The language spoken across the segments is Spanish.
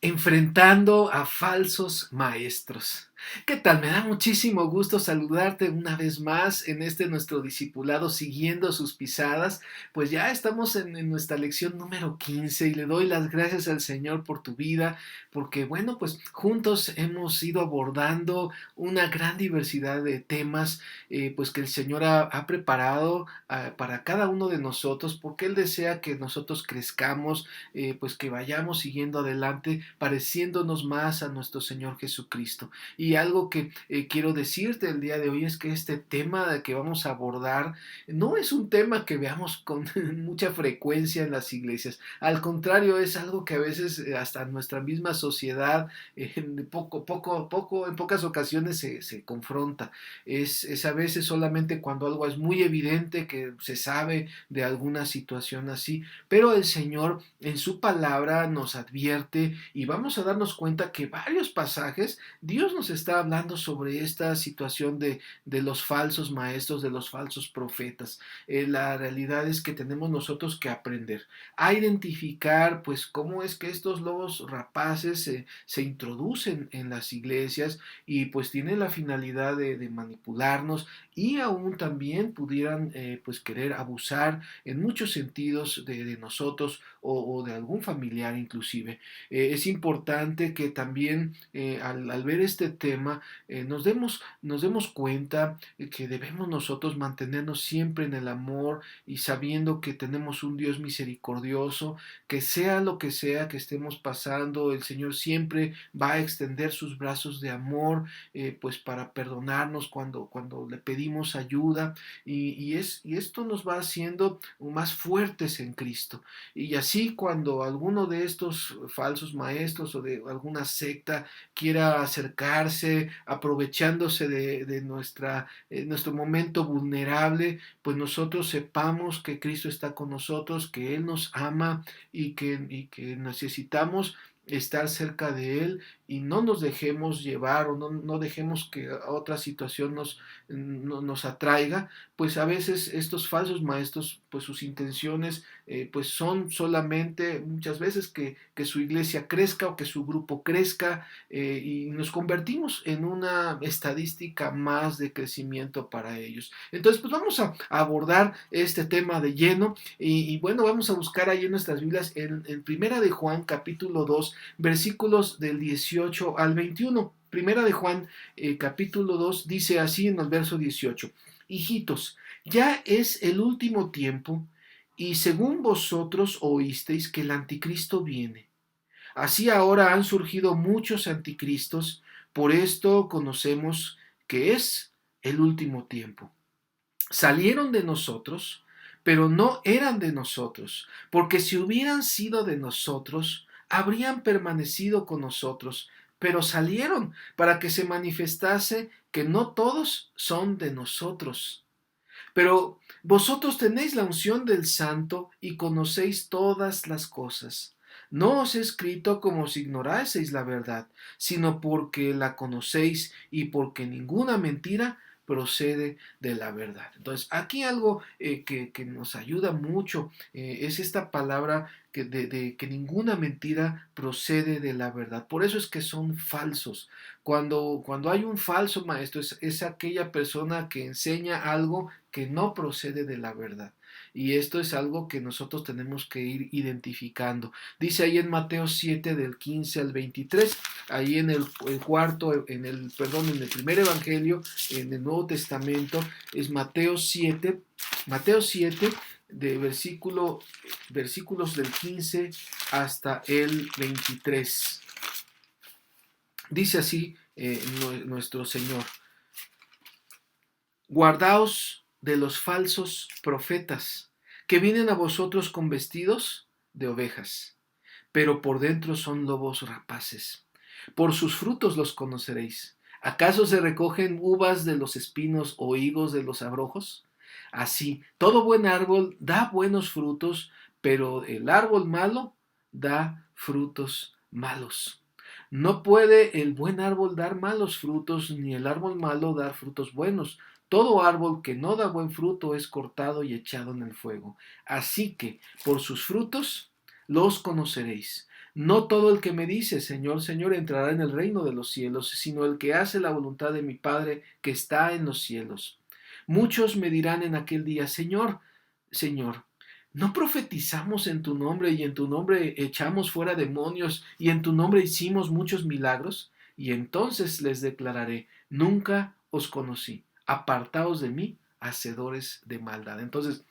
Enfrentando a falsos maestros. ¿Qué tal? Me da muchísimo gusto saludarte una vez más en este nuestro discipulado siguiendo sus pisadas. Pues ya estamos en nuestra lección número 15 y le doy las gracias al Señor por tu vida, porque bueno, pues juntos hemos ido abordando una gran diversidad de temas, pues que el Señor ha preparado para cada uno de nosotros, porque Él desea que nosotros crezcamos, pues que vayamos siguiendo adelante pareciéndonos más a nuestro Señor Jesucristo. Y algo que quiero decirte el día de hoy es que este tema que vamos a abordar no es un tema que veamos con mucha frecuencia en las iglesias. Al contrario, es algo que a veces hasta nuestra misma sociedad en pocas ocasiones se confronta. Es a veces solamente cuando algo es muy evidente que se sabe de alguna situación así, pero el Señor en su palabra nos advierte y vamos a darnos cuenta que varios pasajes Dios nos está hablando sobre esta situación de los falsos maestros, de los falsos profetas. La realidad es que tenemos nosotros que aprender a identificar pues cómo es que estos lobos rapaces se introducen en las iglesias y pues tienen la finalidad de manipularnos y aún también pudieran pues querer abusar en muchos sentidos de nosotros o de algún familiar inclusive. Es importante que también al ver este tema nos demos cuenta que debemos nosotros mantenernos siempre en el amor y sabiendo que tenemos un Dios misericordioso, que sea lo que sea que estemos pasando, el Señor siempre va a extender sus brazos de amor, pues para perdonarnos cuando le pedimos ayuda y esto nos va haciendo más fuertes en Cristo. Y así cuando alguno de estos falsos maestros o de alguna secta quiera acercarse aprovechándose de nuestro momento vulnerable, pues nosotros sepamos que Cristo está con nosotros, que Él nos ama y que necesitamos estar cerca de Él y no nos dejemos llevar o no dejemos que otra situación nos atraiga, pues a veces estos falsos maestros, pues sus intenciones pues son solamente muchas veces que su iglesia crezca o que su grupo crezca, y nos convertimos en una estadística más de crecimiento para ellos. Entonces, pues vamos a abordar este tema de lleno y bueno, vamos a buscar ahí en nuestras Biblias en Primera de Juan capítulo 2 versículos del 18 al 21. Primera de Juan capítulo 2 dice así en el verso 18: Hijitos, ya es el último tiempo, y según vosotros oísteis que el anticristo viene. Así ahora han surgido muchos anticristos, por esto conocemos que es el último tiempo. Salieron de nosotros, pero no eran de nosotros, porque si hubieran sido de nosotros, habrían permanecido con nosotros, pero salieron para que se manifestase que no todos son de nosotros. Pero vosotros tenéis la unción del Santo y conocéis todas las cosas. No os he escrito como si ignoraseis la verdad, sino porque la conocéis y porque ninguna mentira procede de la verdad. Entonces, aquí algo que nos ayuda mucho es esta palabra de que ninguna mentira procede de la verdad. Por eso es que son falsos. Cuando hay un falso maestro, es aquella persona que enseña algo que no procede de la verdad. Y esto es algo que nosotros tenemos que ir identificando. Dice ahí en Mateo 7 del 15 al 23, ahí en el cuarto, en el primer evangelio, en el Nuevo Testamento, es Mateo 7 de versículos del 15 hasta el 23. Dice así nuestro Señor: Guardaos de los falsos profetas, que vienen a vosotros con vestidos de ovejas, pero por dentro son lobos rapaces. Por sus frutos los conoceréis. ¿Acaso se recogen uvas de los espinos o higos de los abrojos? Así, todo buen árbol da buenos frutos, pero el árbol malo da frutos malos. No puede el buen árbol dar malos frutos, ni el árbol malo dar frutos buenos. Todo árbol que no da buen fruto es cortado y echado en el fuego. Así que por sus frutos los conoceréis. No todo el que me dice, Señor, Señor, entrará en el reino de los cielos, sino el que hace la voluntad de mi Padre que está en los cielos. Muchos me dirán en aquel día, Señor, Señor, ¿no profetizamos en tu nombre y en tu nombre echamos fuera demonios y en tu nombre hicimos muchos milagros? Y entonces les declararé, nunca os conocí, apartaos de mí, hacedores de maldad. Entonces,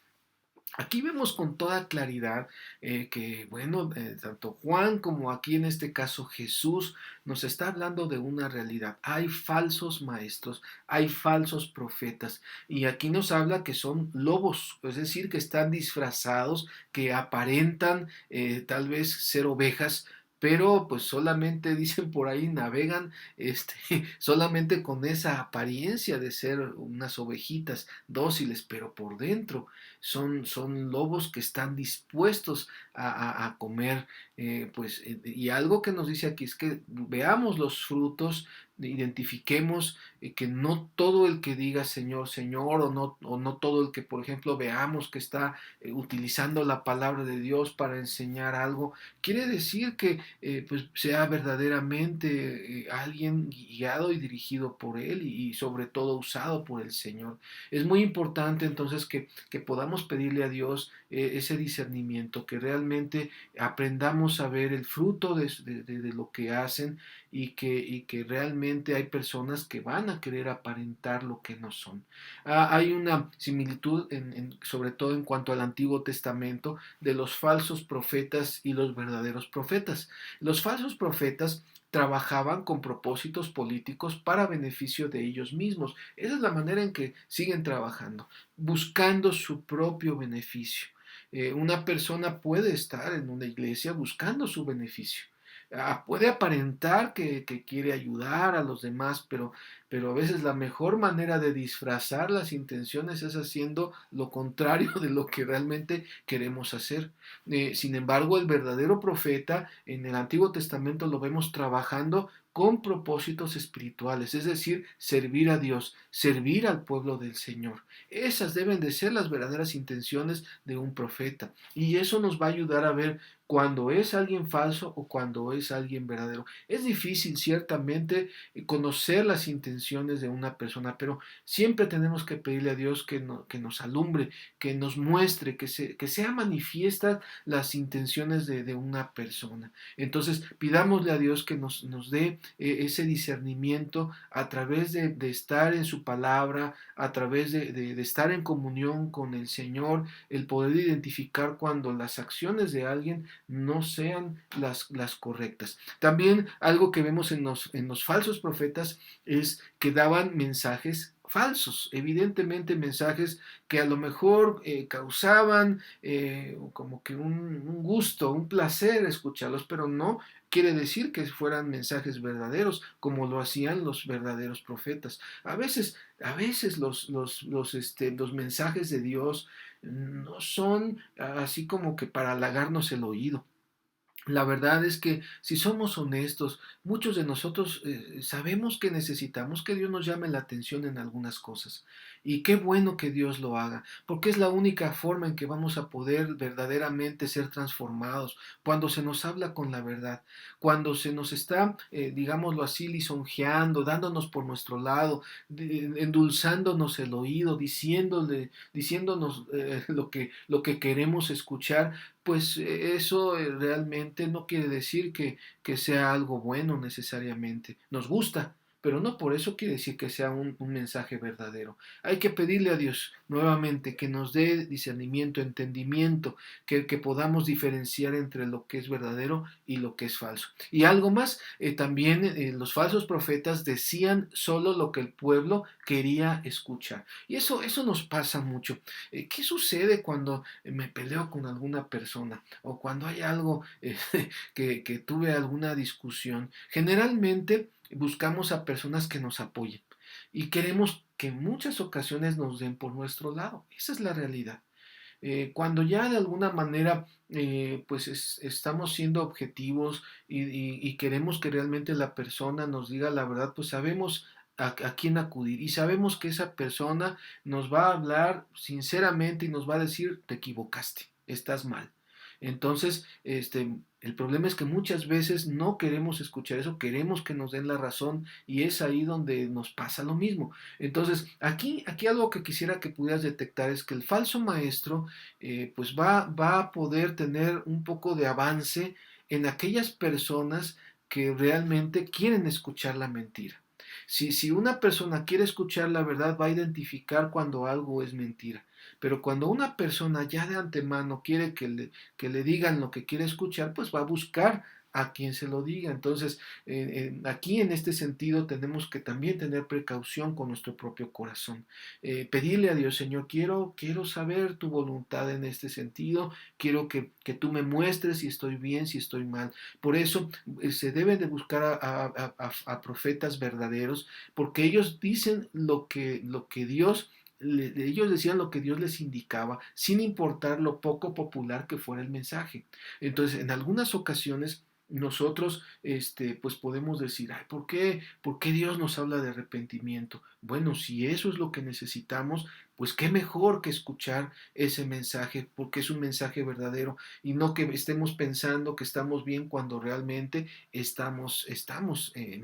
aquí vemos con toda claridad que, bueno, tanto Juan como aquí en este caso Jesús nos está hablando de una realidad. Hay falsos maestros, hay falsos profetas y aquí nos habla que son lobos, es decir, que están disfrazados, que aparentan tal vez ser ovejas, pero pues solamente dicen por ahí navegan solamente con esa apariencia de ser unas ovejitas dóciles, pero por dentro son lobos que están dispuestos a comer, y algo que nos dice aquí es que veamos los frutos, identifiquemos que no todo el que diga Señor, Señor, o no todo el que, por ejemplo, veamos que está utilizando la palabra de Dios para enseñar algo, quiere decir que pues sea verdaderamente alguien guiado y dirigido por Él y sobre todo usado por el Señor. Es muy importante entonces que podamos pedirle a Dios ese discernimiento, que realmente aprendamos a ver el fruto de lo que hacen y que realmente hay personas que van a querer aparentar lo que no son. Hay una similitud, sobre todo en cuanto al Antiguo Testamento, de los falsos profetas y los verdaderos profetas. Los falsos profetas trabajaban con propósitos políticos para beneficio de ellos mismos. Esa es la manera en que siguen trabajando, buscando su propio beneficio. Una persona puede estar en una iglesia buscando su beneficio. Puede aparentar que quiere ayudar a los demás, pero a veces la mejor manera de disfrazar las intenciones es haciendo lo contrario de lo que realmente queremos hacer. Sin embargo, el verdadero profeta en el Antiguo Testamento lo vemos trabajando con propósitos espirituales, es decir, servir a Dios, servir al pueblo del Señor. Esas deben de ser las verdaderas intenciones de un profeta. Y eso nos va a ayudar a ver cuando es alguien falso o cuando es alguien verdadero. Es difícil, ciertamente, conocer las intenciones de una persona, pero siempre tenemos que pedirle a Dios que nos alumbre, que nos muestre, que sea manifiestas las intenciones de una persona. Entonces, pidámosle a Dios que nos dé ese discernimiento a través de estar en su palabra, a través de estar en comunión con el Señor, el poder identificar cuando las acciones de alguien no sean las correctas. También algo que vemos en los falsos profetas es que daban mensajes falsos, evidentemente mensajes que a lo mejor causaban como que un gusto, un placer escucharlos, pero no quiere decir que fueran mensajes verdaderos como lo hacían los verdaderos profetas. A veces los mensajes de Dios no son así como que para halagarnos el oído. La verdad es que si somos honestos, muchos de nosotros sabemos que necesitamos que Dios nos llame la atención en algunas cosas. Y qué bueno que Dios lo haga, porque es la única forma en que vamos a poder verdaderamente ser transformados, cuando se nos habla con la verdad, cuando se nos está, digámoslo así, lisonjeando, dándonos por nuestro lado, endulzándonos el oído, diciéndonos lo que queremos escuchar, pues eso realmente no quiere decir que sea algo bueno necesariamente. Nos gusta, pero no por eso quiere decir que sea un mensaje verdadero. Hay que pedirle a Dios nuevamente que nos dé discernimiento, entendimiento, que podamos diferenciar entre lo que es verdadero y lo que es falso. Y algo más, también los falsos profetas decían solo lo que el pueblo quería escuchar. Y eso nos pasa mucho. ¿Qué sucede cuando me peleo con alguna persona o cuando hay algo que tuve alguna discusión? Generalmente buscamos a personas que nos apoyen y queremos que en muchas ocasiones nos den por nuestro lado. Esa es la realidad. Cuando ya de alguna manera estamos siendo objetivos y queremos que realmente la persona nos diga la verdad, pues sabemos a quién acudir y sabemos que esa persona nos va a hablar sinceramente y nos va a decir te equivocaste, estás mal. Entonces, el problema es que muchas veces no queremos escuchar eso, queremos que nos den la razón y es ahí donde nos pasa lo mismo. Entonces, aquí algo que quisiera que pudieras detectar es que el falso maestro pues va a poder tener un poco de avance en aquellas personas que realmente quieren escuchar la mentira. Si una persona quiere escuchar la verdad, va a identificar cuando algo es mentira. Pero cuando una persona ya de antemano quiere que le digan lo que quiere escuchar, pues va a buscar a quien se lo diga. Entonces, aquí en este sentido tenemos que también tener precaución con nuestro propio corazón. Pedirle a Dios, Señor, quiero saber tu voluntad en este sentido, quiero que tú me muestres si estoy bien, si estoy mal. Por eso se debe de buscar a profetas verdaderos, porque ellos dicen lo que Dios ellos decían lo que Dios les indicaba, sin importar lo poco popular que fuera el mensaje. Entonces, en algunas ocasiones nosotros pues podemos decir, ay, ¿por qué Dios nos habla de arrepentimiento? Bueno, si eso es lo que necesitamos, pues qué mejor que escuchar ese mensaje, porque es un mensaje verdadero y no que estemos pensando que estamos bien cuando realmente estamos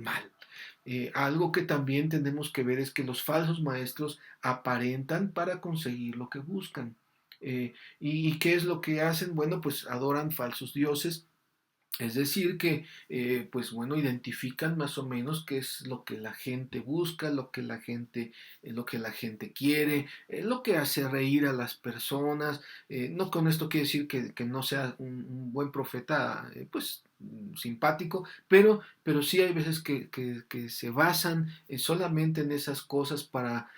mal. Algo que también tenemos que ver es que los falsos maestros aparentan para conseguir lo que buscan. ¿Y qué es lo que hacen? Bueno, pues adoran falsos dioses, es decir, que, pues bueno, identifican más o menos qué es lo que la gente busca, lo que la gente quiere, lo que hace reír a las personas. No con esto quiere decir que no sea un buen profeta, pues simpático, pero sí hay veces que se basan solamente en esas cosas para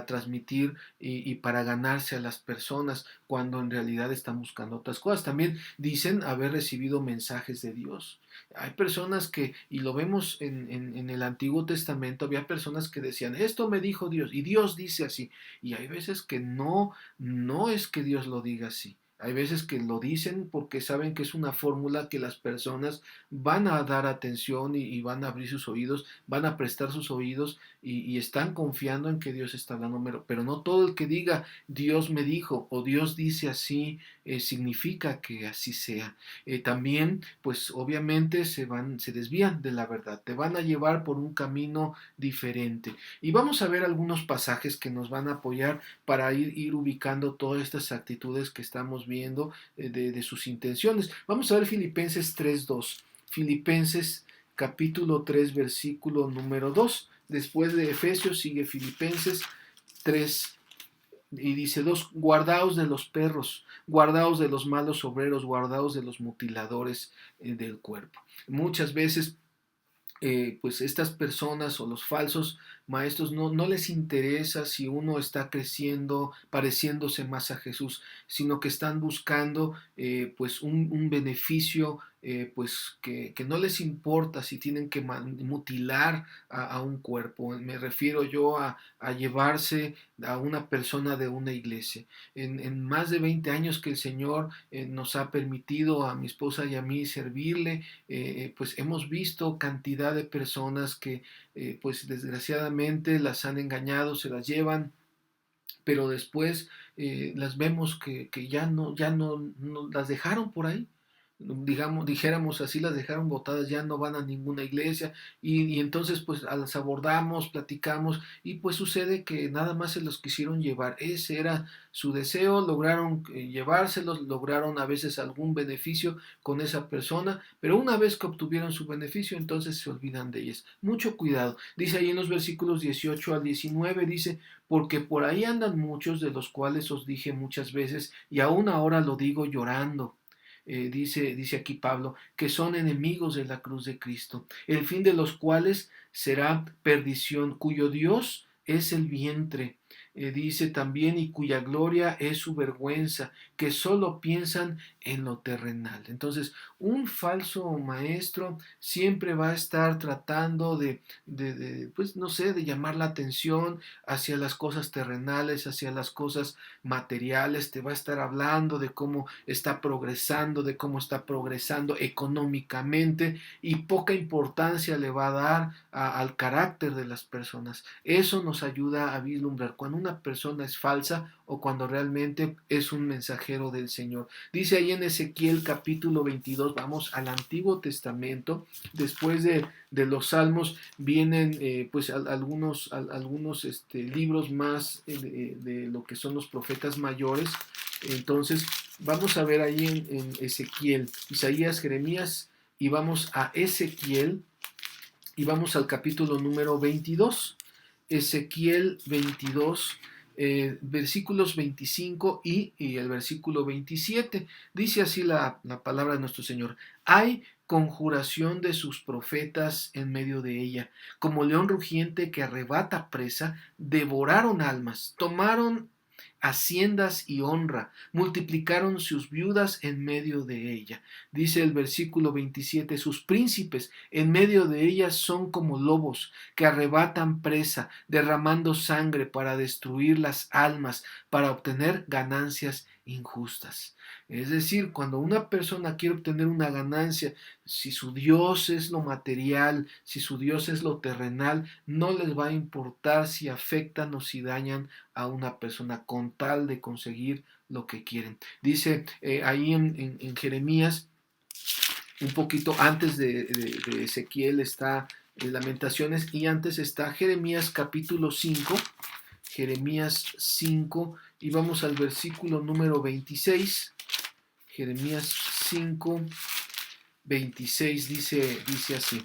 transmitir y para ganarse a las personas cuando en realidad están buscando otras cosas. También dicen haber recibido mensajes de Dios. Hay personas y lo vemos en el Antiguo Testamento, había personas que decían, esto me dijo Dios, y Dios dice así. Y hay veces que no es que Dios lo diga así. Hay veces que lo dicen porque saben que es una fórmula que las personas van a dar atención y van a abrir sus oídos, van a prestar sus oídos y están confiando en que Dios está hablando, pero no todo el que diga Dios me dijo o Dios dice así significa que así sea. También, pues obviamente se desvían de la verdad, te van a llevar por un camino diferente. Y vamos a ver algunos pasajes que nos van a apoyar para ir ubicando todas estas actitudes que estamos viendo de sus intenciones. Vamos a ver Filipenses 3:2. Filipenses capítulo 3 versículo número 2. Después de Efesios sigue Filipenses 3 y dice: dos, guardaos de los perros, guardaos de los malos obreros, guardaos de los mutiladores del cuerpo. Muchas veces pues estas personas o los falsos maestros no les interesa si uno está creciendo, pareciéndose más a Jesús, sino que están buscando pues un beneficio pues que no les importa si tienen que mutilar a un cuerpo. Me refiero yo a llevarse a una persona de una iglesia. En más de 20 años que el Señor nos ha permitido a mi esposa y a mí servirle, pues hemos visto cantidad de personas que pues desgraciadamente las han engañado, se las llevan, pero después las vemos que no las dejaron por ahí, dijéramos así, las dejaron botadas, ya no van a ninguna iglesia y entonces pues las abordamos, platicamos y pues sucede que nada más se los quisieron llevar, ese era su deseo, lograron llevárselos, lograron a veces algún beneficio con esa persona, pero una vez que obtuvieron su beneficio entonces se olvidan de ellas. Mucho cuidado, dice ahí en los versículos 18 al 19, dice: porque por ahí andan muchos de los cuales os dije muchas veces y aún ahora lo digo llorando. Dice aquí Pablo, que son enemigos de la cruz de Cristo, el fin de los cuales será perdición, cuyo Dios es el vientre. Dice también, y cuya gloria es su vergüenza, que solo piensan en lo terrenal. Entonces, un falso maestro siempre va a estar tratando pues no sé, de llamar la atención hacia las cosas terrenales, hacia las cosas materiales, te va a estar hablando de cómo está progresando, de cómo está progresando económicamente y poca importancia le va a dar al carácter de las personas. Eso nos ayuda a vislumbrar cuando una persona es falsa o cuando realmente es un mensajero mensajero del Señor. Dice ahí en Ezequiel capítulo 22, vamos al Antiguo Testamento, después de los Salmos vienen pues algunos libros más de lo que son los profetas mayores. Entonces vamos a ver ahí en Ezequiel, Isaías, Jeremías, y vamos a Ezequiel y vamos al capítulo número 22. Ezequiel 22, versículos 25 y el versículo 27. Dice así la palabra de nuestro Señor. Hay conjuración de sus profetas en medio de ella. Como león rugiente que arrebata presa, devoraron almas, tomaron haciendas y honra, multiplicaron sus viudas en medio de ella. Dice el versículo 27, sus príncipes en medio de ella son como lobos que arrebatan presa, derramando sangre para destruir las almas, para obtener ganancias injustas. Es decir, cuando una persona quiere obtener una ganancia, si su Dios es lo material, si su Dios es lo terrenal, no les va a importar si afectan o si dañan a una persona con tal de conseguir lo que quieren. Dice ahí en Jeremías, un poquito antes de Ezequiel está Lamentaciones y antes está Jeremías capítulo 5, Jeremías 5 y vamos al versículo número 26. Jeremías 5, 26 dice así.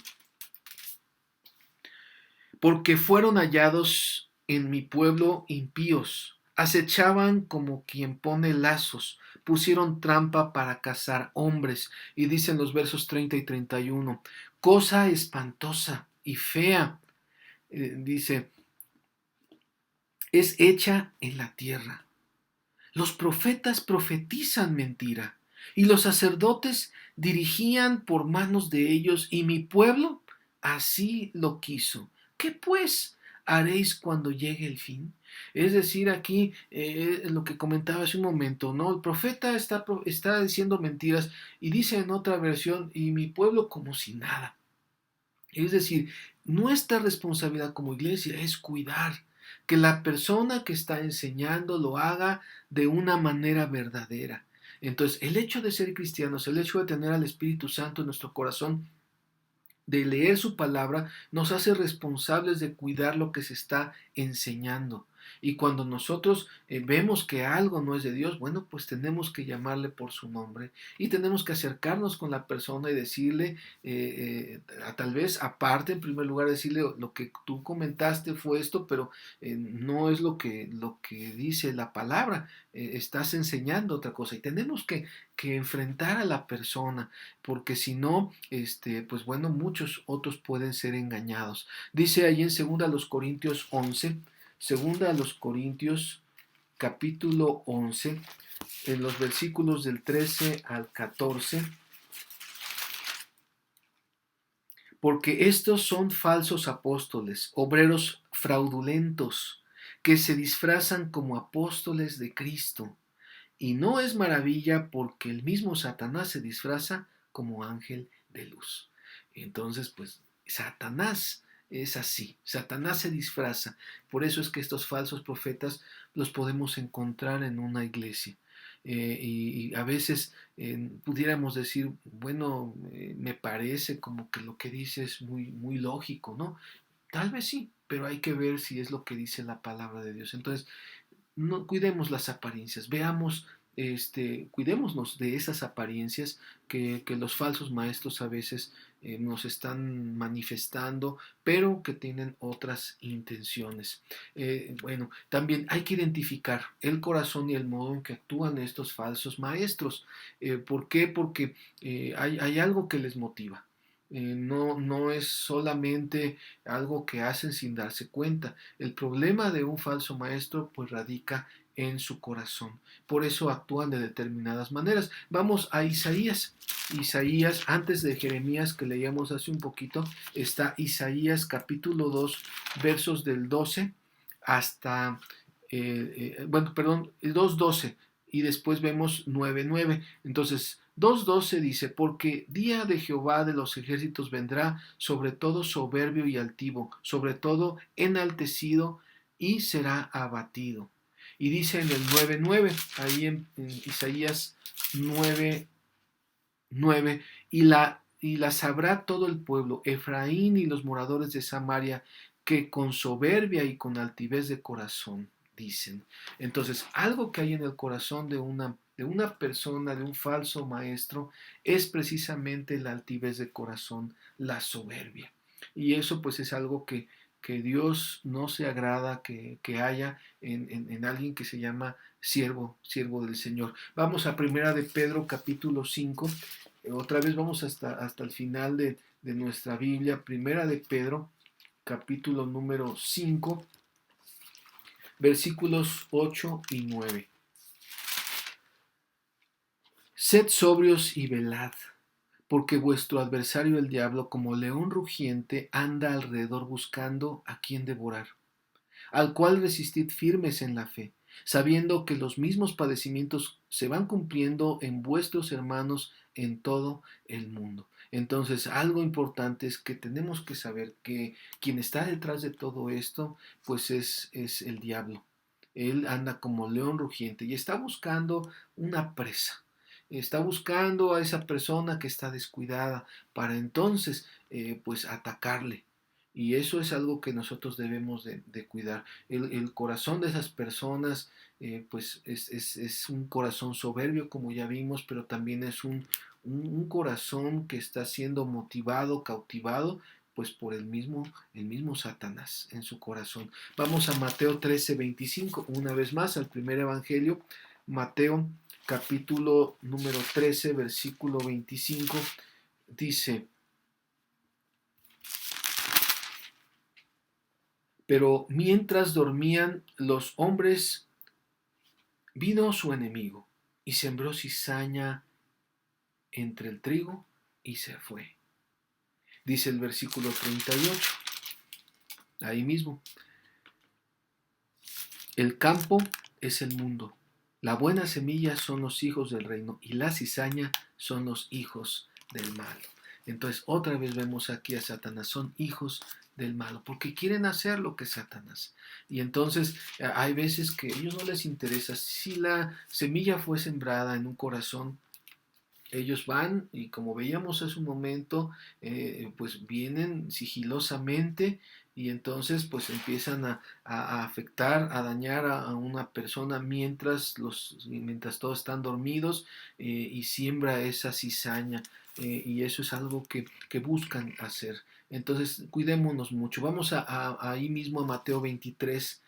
Porque fueron hallados en mi pueblo impíos, acechaban como quien pone lazos, pusieron trampa para cazar hombres. Y dicen los versos 30 y 31, cosa espantosa y fea, dice, es hecha en la tierra. Los profetas profetizan mentira, y los sacerdotes dirigían por manos de ellos, y mi pueblo así lo quiso. ¿Qué pues haréis cuando llegue el fin? Es decir, aquí lo que comentaba hace un momento, ¿no? El profeta está diciendo mentiras y dice en otra versión, y mi pueblo como si nada. Es decir, nuestra responsabilidad como iglesia es cuidar que la persona que está enseñando lo haga de una manera verdadera. Entonces, el hecho de ser cristianos, el hecho de tener al Espíritu Santo en nuestro corazón, de leer su palabra, nos hace responsables de cuidar lo que se está enseñando. Y cuando nosotros vemos que algo no es de Dios, bueno, pues tenemos que llamarle por su nombre y tenemos que acercarnos con la persona y decirle, tal vez aparte, en primer lugar, decirle lo que tú comentaste fue esto, pero no es lo que dice la palabra, estás enseñando otra cosa y tenemos que enfrentar a la persona, porque si no, pues bueno, muchos otros pueden ser engañados. Dice ahí en 2 Corintios 11, 2 Corintios capítulo 11, en los versículos del 13 al 14, porque estos son falsos apóstoles, obreros fraudulentos, que se disfrazan como apóstoles de Cristo. Y no es maravilla porque el mismo Satanás se disfraza como ángel de luz. Entonces, pues, Satanás es así. Satanás se disfraza. Por eso es que estos falsos profetas los podemos encontrar en una iglesia. Y a veces pudiéramos decir, bueno, me parece como que lo que dice es muy, muy lógico, ¿no? Tal vez sí, pero hay que ver si es lo que dice la palabra de Dios. Entonces, no cuidemos las apariencias, veamos, cuidémonos de esas apariencias que los falsos maestros a veces nos están manifestando, pero que tienen otras intenciones. Bueno, también hay que identificar el corazón y el modo en que actúan estos falsos maestros. ¿Por qué? Porque hay algo que les motiva. No es solamente algo que hacen sin darse cuenta. El problema de un falso maestro pues radica en su corazón. Por eso actúan de determinadas maneras. Vamos a Isaías. Isaías, antes de Jeremías que leíamos hace un poquito, está Isaías capítulo 2, versos del 12 hasta, bueno, perdón, 2:12 y después vemos 9:9. Entonces, 2:12 dice, porque día de Jehová de los ejércitos vendrá sobre todo soberbio y altivo, sobre todo enaltecido y será abatido. Y dice en el 9:9, ahí en Isaías 9:9, y la sabrá todo el pueblo, Efraín y los moradores de Samaria, que con soberbia y con altivez de corazón dicen. Entonces, algo que hay en el corazón de una persona, de un falso maestro, es precisamente la altivez de corazón, la soberbia. Y eso pues es algo que Dios no se agrada que haya en alguien que se llama siervo del Señor. Vamos a Primera de Pedro capítulo 5. Otra vez vamos hasta el final de nuestra Biblia. Primera de Pedro capítulo número 5, versículos 8 y 9. Sed sobrios y velad, porque vuestro adversario el diablo, como león rugiente, anda alrededor buscando a quien devorar, al cual resistid firmes en la fe, sabiendo que los mismos padecimientos se van cumpliendo en vuestros hermanos en todo el mundo. Entonces, algo importante es que tenemos que saber que quien está detrás de todo esto, pues es el diablo. Él anda como león rugiente y está buscando una presa. Está buscando a esa persona que está descuidada para entonces pues atacarle. Y eso es algo que nosotros debemos de cuidar. El corazón de esas personas pues es un corazón soberbio, como ya vimos, pero también es un corazón que está siendo motivado, cautivado, pues por el mismo Satanás en su corazón. Vamos a Mateo 13:25, una vez más al primer evangelio. Mateo capítulo número 13, versículo 25, dice: pero mientras dormían los hombres, vino su enemigo y sembró cizaña entre el trigo y se fue. Dice el versículo 38, ahí mismo: el campo es el mundo, la buena semilla son los hijos del reino y la cizaña son los hijos del malo. Entonces otra vez vemos aquí a Satanás, son hijos del malo, porque quieren hacer lo que es Satanás. Y entonces hay veces que a ellos no les interesa. Si la semilla fue sembrada en un corazón, ellos van y, como veíamos hace un momento, pues vienen sigilosamente y entonces pues empiezan a afectar, a dañar a una persona mientras todos están dormidos, y siembra esa cizaña, y eso es algo que buscan hacer. Entonces cuidémonos mucho. Vamos ahí mismo a Mateo 23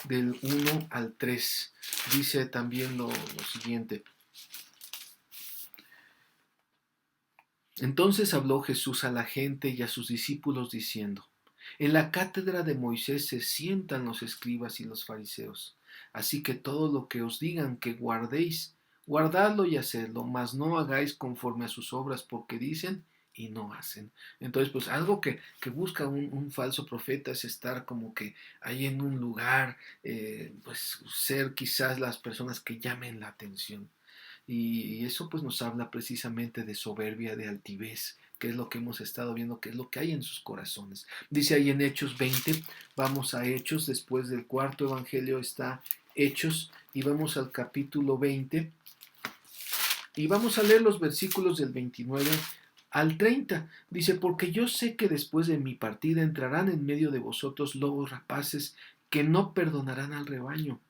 del 1 al 3. Dice también lo siguiente: entonces habló Jesús a la gente y a sus discípulos diciendo: en la cátedra de Moisés se sientan los escribas y los fariseos. Así que todo lo que os digan que guardéis, guardadlo y hacedlo, mas no hagáis conforme a sus obras, porque dicen y no hacen. Entonces, pues algo que busca un falso profeta es estar como que ahí en un lugar, pues ser quizás las personas que llamen la atención. Y eso pues nos habla precisamente de soberbia, de altivez, que es lo que hemos estado viendo, que es lo que hay en sus corazones. Dice ahí en Hechos 20, vamos a Hechos, después del cuarto evangelio está Hechos, y vamos al capítulo 20, y vamos a leer los versículos del 29 al 30. Dice: porque yo sé que después de mi partida entrarán en medio de vosotros lobos rapaces que no perdonarán al rebaño.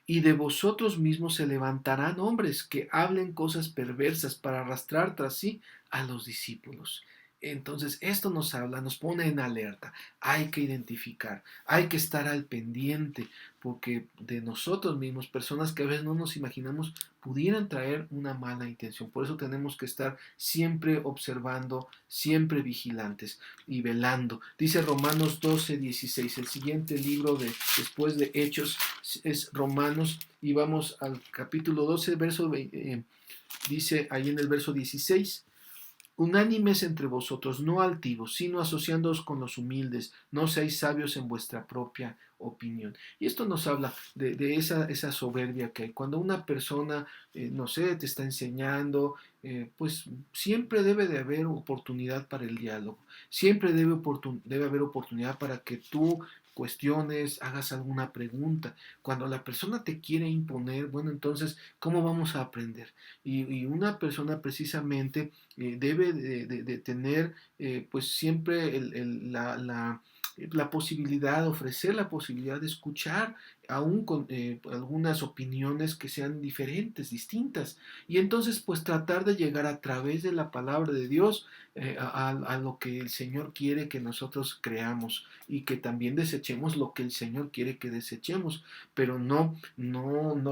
Y de vosotros mismos se levantarán hombres que hablen cosas perversas para arrastrar tras sí a los discípulos. Entonces esto nos habla, nos pone en alerta. Hay que identificar, hay que estar al pendiente, porque de nosotros mismos, personas que a veces no nos imaginamos, pudieran traer una mala intención. Por eso tenemos que estar siempre observando, siempre vigilantes y velando. Dice Romanos 12:16, el siguiente libro después de Hechos es Romanos, y vamos al capítulo 12, dice ahí en el verso 16: unánimes entre vosotros, no altivos, sino asociándoos con los humildes, no seáis sabios en vuestra propia opinión. Y esto nos habla de esa soberbia que hay. Cuando una persona, no sé, te está enseñando, pues siempre debe de haber oportunidad para el diálogo, siempre debe haber oportunidad para que tú cuestiones, hagas alguna pregunta. Cuando la persona te quiere imponer, bueno, entonces, ¿cómo vamos a aprender? Y una persona precisamente debe de tener pues siempre la posibilidad, ofrecer la posibilidad de escuchar aún con algunas opiniones que sean diferentes, distintas. Y entonces pues tratar de llegar a través de la palabra de Dios a lo que el Señor quiere que nosotros creamos y que también desechemos lo que el Señor quiere que desechemos, pero no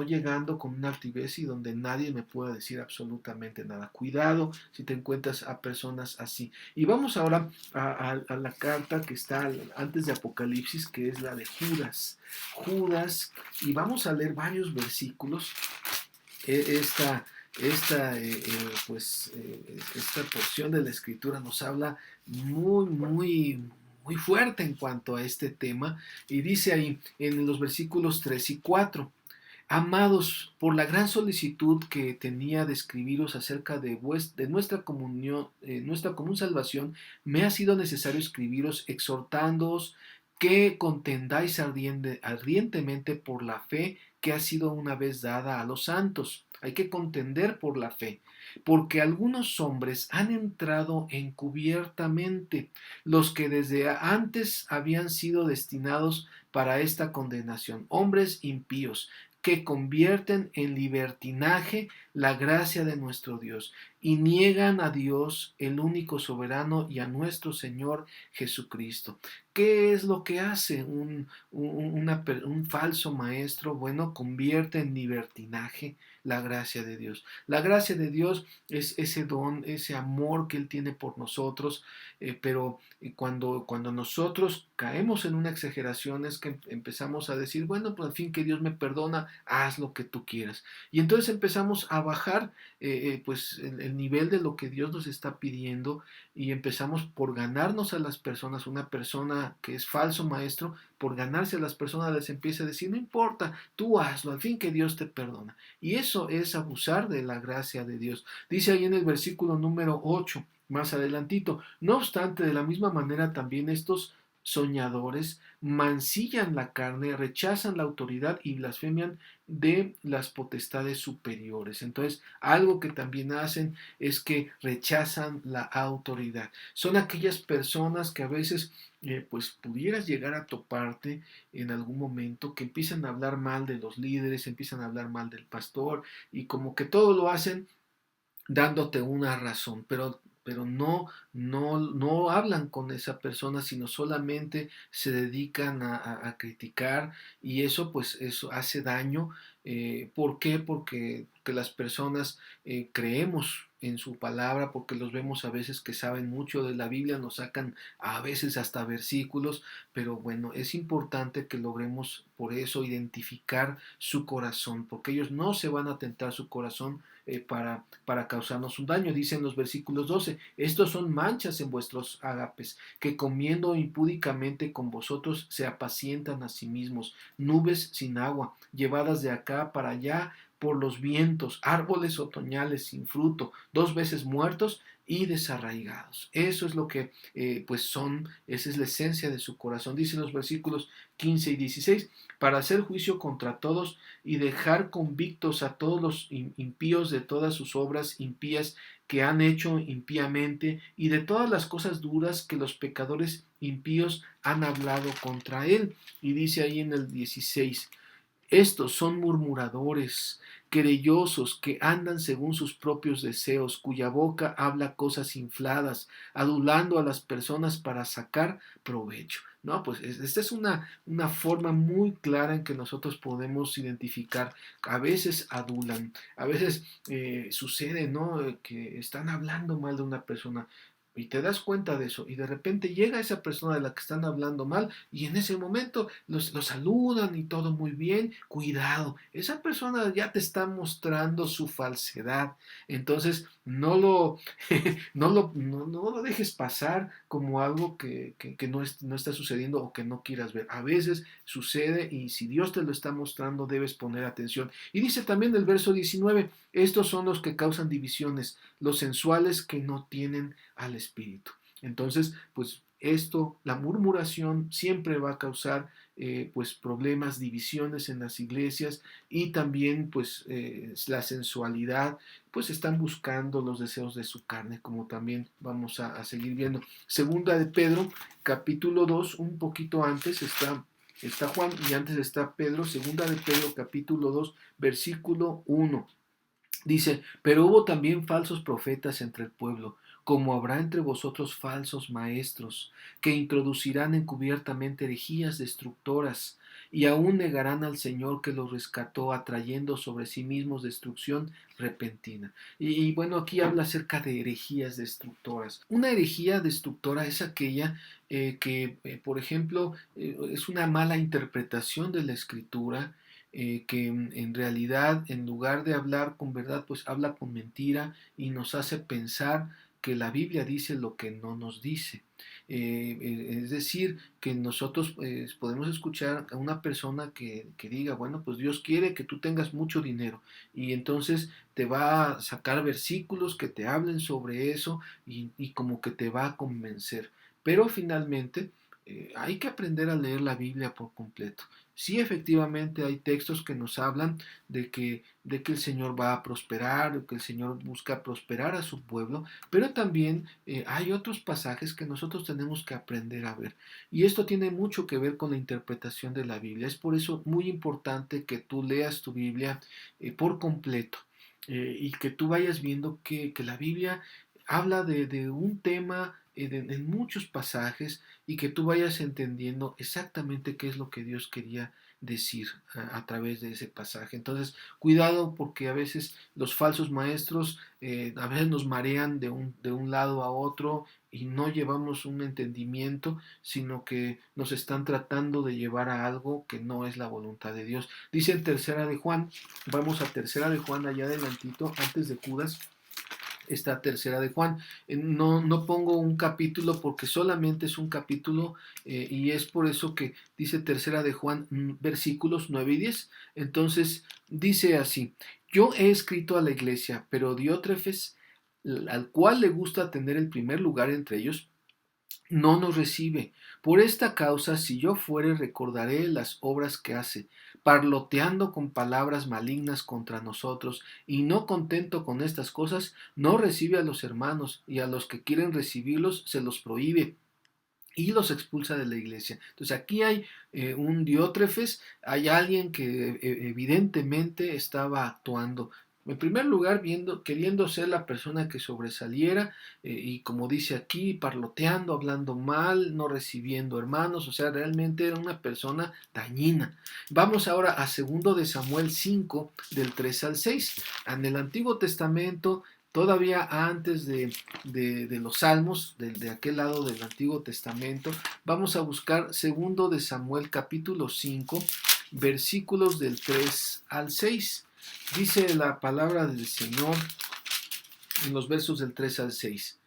llegando con una altivez y donde nadie me pueda decir absolutamente nada. Cuidado si te encuentras a personas así. Y vamos ahora a la carta que está antes de Apocalipsis, que es la de Judas. Judas, y vamos a leer varios versículos. Esta, esta porción de la escritura nos habla muy fuerte en cuanto a este tema, y dice ahí en los versículos 3 y 4: Amados, por la gran solicitud que tenía de escribiros acerca de nuestra comunión, nuestra común salvación, me ha sido necesario escribiros exhortándoos que contendáis ardientemente por la fe que ha sido una vez dada a los santos. Hay que contender por la fe, porque algunos hombres han entrado encubiertamente, los que desde antes habían sido destinados para esta condenación, hombres impíos, que convierten en libertinaje la gracia de nuestro Dios y niegan a Dios, el único soberano, y a nuestro Señor Jesucristo. ¿Qué es lo que hace un falso maestro? Bueno, convierte en libertinaje la gracia de Dios. La gracia de Dios es ese don, ese amor que Él tiene por nosotros, pero cuando nosotros caemos en una exageración es que empezamos a decir, bueno, pues al fin que Dios me perdona, haz lo que tú quieras. Y entonces empezamos a bajar pues el nivel de lo que Dios nos está pidiendo, y empezamos por ganarnos a las personas. Una persona que es falso maestro, por ganarse a las personas les empieza a decir, no importa, tú hazlo, al fin que Dios te perdona. Y eso es abusar de la gracia de Dios. Dice ahí en el versículo número 8, más adelantito: no obstante, de la misma manera también estos soñadores mancillan la carne, rechazan la autoridad y blasfemian de las potestades superiores. Entonces, algo que también hacen es que rechazan la autoridad. Son aquellas personas que a veces pues pudieras llegar a toparte en algún momento, que empiezan a hablar mal de los líderes, empiezan a hablar mal del pastor, y como que todo lo hacen dándote una razón, pero no hablan con esa persona, sino solamente se dedican a criticar, y eso pues eso hace daño. ¿Por qué? Porque las personas creemos en su palabra, porque los vemos a veces que saben mucho de la Biblia, nos sacan a veces hasta versículos, pero bueno, es importante que logremos por eso identificar su corazón, porque ellos no se van a tentar su corazón para causarnos un daño. Dicen los versículos 12: estos son manchas en vuestros ágapes, que comiendo impúdicamente con vosotros se apacientan a sí mismos, nubes sin agua, llevadas de acá para allá por los vientos, árboles otoñales sin fruto, 2 veces muertos y desarraigados. Eso es lo que pues son, esa es la esencia de su corazón. Dicen los versículos 15 y 16: para hacer juicio contra todos y dejar convictos a todos los impíos de todas sus obras impías que han hecho impíamente, y de todas las cosas duras que los pecadores impíos han hablado contra él. Y dice ahí en el 16: estos son murmuradores, querellosos, que andan según sus propios deseos, cuya boca habla cosas infladas, adulando a las personas para sacar provecho. No, pues esta es una forma muy clara en que nosotros podemos identificar. A veces adulan, a veces sucede, ¿no? Que están hablando mal de una persona. Y te das cuenta de eso, y de repente llega esa persona de la que están hablando mal, y en ese momento los saludan y todo muy bien. Cuidado, esa persona ya te está mostrando su falsedad. Entonces no lo dejes pasar como algo que no está sucediendo o que no quieras ver. A veces sucede, y si Dios te lo está mostrando debes poner atención. Y dice también el verso 19: estos son los que causan divisiones, los sensuales que no tienen al Espíritu. Entonces, pues esto, la murmuración siempre va a causar pues problemas, divisiones en las iglesias, y también pues la sensualidad, pues están buscando los deseos de su carne, como también vamos a seguir viendo. Segunda de Pedro, capítulo 2, un poquito antes está Juan y antes está Pedro. Segunda de Pedro, capítulo 2, versículo 1. Dice, pero hubo también falsos profetas entre el pueblo, como habrá entre vosotros falsos maestros, que introducirán encubiertamente herejías destructoras, y aún negarán al Señor que los rescató, atrayendo sobre sí mismos destrucción repentina. Y bueno, aquí habla acerca de herejías destructoras. Una herejía destructora es aquella por ejemplo, es una mala interpretación de la Escritura, que en realidad, en lugar de hablar con verdad, pues habla con mentira y nos hace pensar que la Biblia dice lo que no nos dice. Es decir, que nosotros podemos escuchar a una persona que diga, bueno, pues Dios quiere que tú tengas mucho dinero, y entonces te va a sacar versículos que te hablen sobre eso, y como que te va a convencer. Pero finalmente hay que aprender a leer la Biblia por completo. Sí, efectivamente hay textos que nos hablan de que el Señor va a prosperar, que el Señor busca prosperar a su pueblo, pero también hay otros pasajes que nosotros tenemos que aprender a ver. Y esto tiene mucho que ver con la interpretación de la Biblia. Es por eso muy importante que tú leas tu Biblia por completo, y que tú vayas viendo que la Biblia habla de un tema en muchos pasajes, y que tú vayas entendiendo exactamente qué es lo que Dios quería decir a través de ese pasaje. Entonces, cuidado, porque a veces los falsos maestros a veces nos marean de un lado a otro, y no llevamos un entendimiento, sino que nos están tratando de llevar a algo que no es la voluntad de Dios. Dice en tercera de Juan, vamos a tercera de Juan allá adelantito, antes de Judas, esta tercera de Juan. No pongo un capítulo porque solamente es un capítulo, y es por eso que dice tercera de Juan, versículos 9 y 10. Entonces dice así: yo he escrito a la iglesia, pero Diótrefes, al cual le gusta tener el primer lugar entre ellos, no nos recibe. Por esta causa, si yo fuere, recordaré las obras que hace, parloteando con palabras malignas contra nosotros, y no contento con estas cosas, no recibe a los hermanos, y a los que quieren recibirlos se los prohíbe y los expulsa de la iglesia. Entonces aquí hay un Diótrefes, hay alguien que evidentemente estaba actuando, en primer lugar, queriendo ser la persona que sobresaliera, y como dice aquí, parloteando, hablando mal, no recibiendo hermanos. O sea, realmente era una persona dañina. Vamos ahora a segundo de Samuel 5, del 3 al 6. En el Antiguo Testamento, todavía antes de los Salmos, de aquel lado del Antiguo Testamento, vamos a buscar segundo de Samuel capítulo 5, versículos del 3 al 6. Dice la palabra del Señor en los versos del 3 al 6.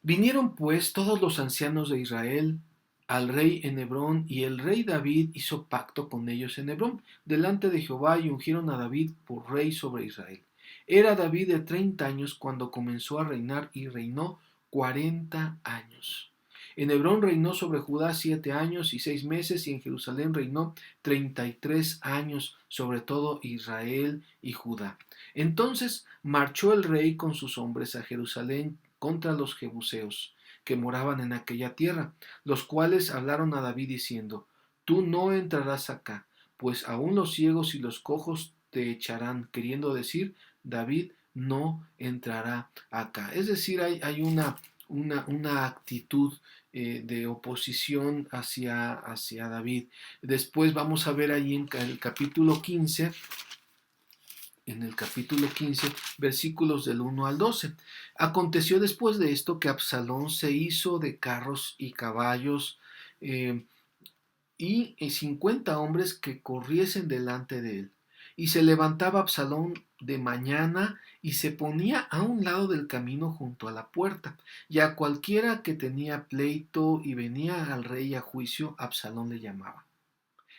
Vinieron pues todos los ancianos de Israel al rey en Hebrón, y el rey David hizo pacto con ellos en Hebrón, delante de Jehová, y ungieron a David por rey sobre Israel. Era David de 30 años cuando comenzó a reinar, y reinó 40 años. En Hebrón reinó sobre Judá 7 años y 6 meses, y en Jerusalén reinó 33 años sobre todo Israel y Judá. Entonces marchó el rey con sus hombres a Jerusalén contra los jebuseos que moraban en aquella tierra, los cuales hablaron a David diciendo: tú no entrarás acá, pues aún los ciegos y los cojos te echarán, queriendo decir, David no entrará acá. Es decir, hay una actitud de oposición hacia David. Después vamos a ver ahí en el capítulo 15, versículos del 1 al 12. Aconteció después de esto que Absalón se hizo de carros y caballos, eh, y 50 hombres que corriesen delante de él. Y se levantaba Absalón de mañana, y se ponía a un lado del camino junto a la puerta, y a cualquiera que tenía pleito y venía al rey a juicio, Absalón le llamaba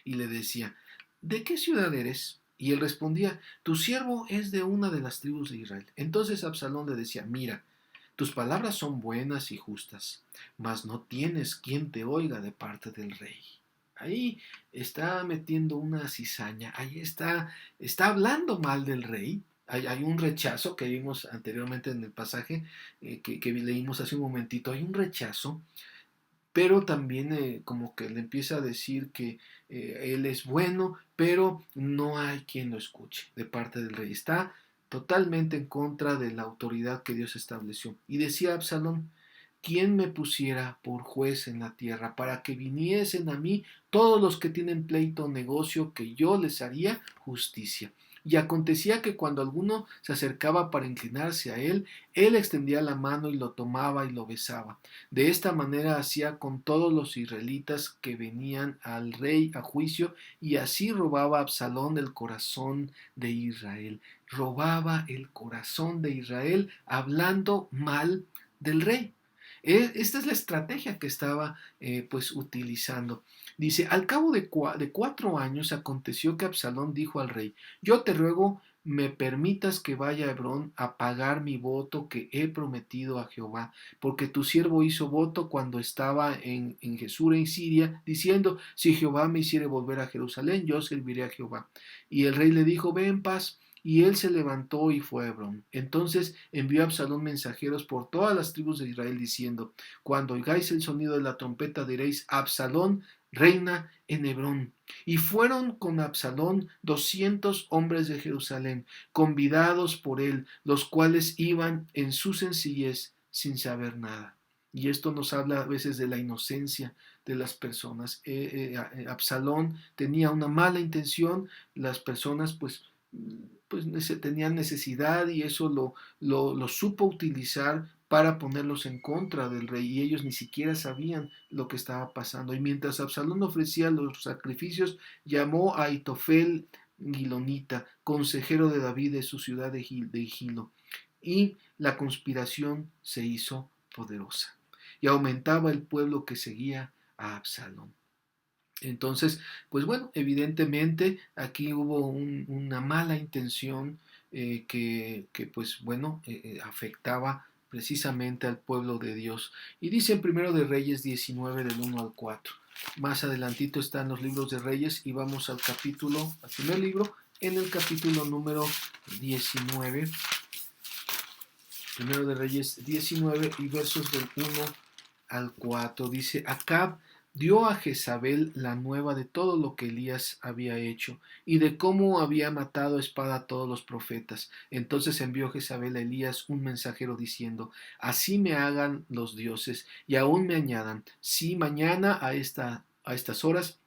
y le decía: ¿de qué ciudad eres? Y él respondía: tu siervo es de una de las tribus de Israel. Entonces Absalón le decía: mira, Tus palabras son buenas y justas, mas no tienes quien te oiga de parte del rey. Ahí está metiendo una cizaña, ahí está hablando mal del rey. Hay un rechazo que vimos anteriormente en el pasaje que leímos hace un momentito, hay un rechazo, pero también como que le empieza a decir que él es bueno, pero no hay quien lo escuche de parte del rey. Está totalmente en contra de la autoridad que Dios estableció. Y decía Absalón, ¿quién me pusiera por juez en la tierra para que viniesen a mí todos los que tienen pleito o negocio, que yo les haría justicia? Y acontecía que cuando alguno se acercaba para inclinarse a él extendía la mano y lo tomaba y lo besaba. De esta manera hacía con todos los israelitas que venían al rey a juicio, y así robaba Absalón el corazón de Israel. Robaba el corazón de Israel hablando mal del rey. Esta es la estrategia que estaba pues utilizando. Dice, al cabo de 4 años aconteció que Absalón dijo al rey, yo te ruego me permitas que vaya a Hebrón a pagar mi voto que he prometido a Jehová, porque tu siervo hizo voto cuando estaba en Jesús en Siria, diciendo, si Jehová me hiciere volver a Jerusalén, yo serviré a Jehová. Y el rey le dijo, ve en paz. Y él se levantó y fue a Hebrón. Entonces envió Absalón mensajeros por todas las tribus de Israel, diciendo, cuando oigáis el sonido de la trompeta diréis, Absalón reina en Hebrón. Y fueron con Absalón 200 hombres de Jerusalén, convidados por él, los cuales iban en su sencillez sin saber nada. Y esto nos habla a veces de la inocencia de las personas. Absalón tenía una mala intención, las personas pues tenían necesidad y eso lo supo utilizar para ponerlos en contra del rey, y ellos ni siquiera sabían lo que estaba pasando. Y mientras Absalón ofrecía los sacrificios, llamó a Aitofel Gilonita, consejero de David de su ciudad de Gilo, y la conspiración se hizo poderosa y aumentaba el pueblo que seguía a Absalón. Entonces, pues bueno, evidentemente aquí hubo una mala intención pues bueno, afectaba precisamente al pueblo de Dios. Y dice en Primero de Reyes 19 del 1 al 4. Más adelantito están los libros de Reyes y vamos al primer libro, en el capítulo número 19. Primero de Reyes 19 y versos del 1 al 4. Dice, Acab dio a Jezabel la nueva de todo lo que Elías había hecho y de cómo había matado a espada a todos los profetas. Entonces envió Jezabel a Elías un mensajero diciendo, así me hagan los dioses y aún me añadan, si mañana a estas horas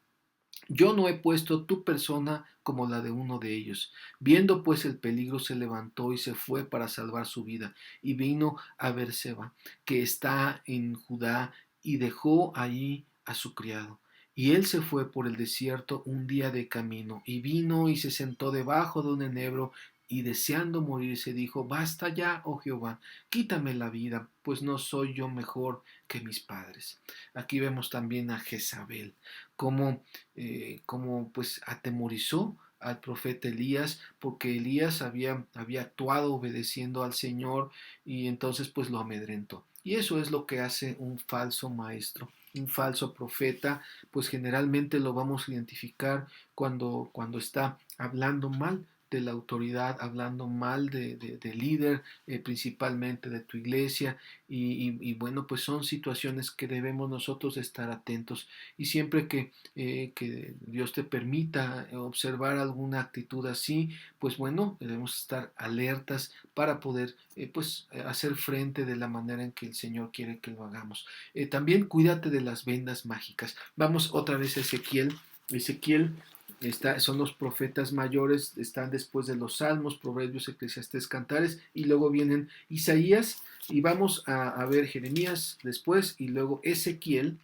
yo no he puesto tu persona como la de uno de ellos. Viendo pues el peligro, se levantó y se fue para salvar su vida, y vino a Berseba, que está en Judá, y dejó allí a su criado. Y él se fue por el desierto un día de camino, y vino y se sentó debajo de un enebro, y deseando morirse dijo, basta ya, oh Jehová, quítame la vida, pues no soy yo mejor que mis padres. Aquí vemos también a Jezabel, como pues atemorizó al profeta Elías, porque Elías había actuado obedeciendo al Señor, y entonces pues lo amedrentó. Y eso es lo que hace un falso maestro, un falso profeta, pues generalmente lo vamos a identificar cuando está hablando mal de la autoridad, hablando mal de líder, principalmente de tu iglesia, y bueno, pues son situaciones que debemos nosotros estar atentos, y siempre que Dios te permita observar alguna actitud así, pues bueno, debemos estar alertas para poder hacer frente de la manera en que el Señor quiere que lo hagamos. También cuídate de las vendas mágicas. Vamos otra vez a Ezequiel. Ezequiel son los profetas mayores, están después de los Salmos, Proverbios, Eclesiastés, Cantares, y luego vienen Isaías, y vamos a ver Jeremías después, y luego Ezequiel.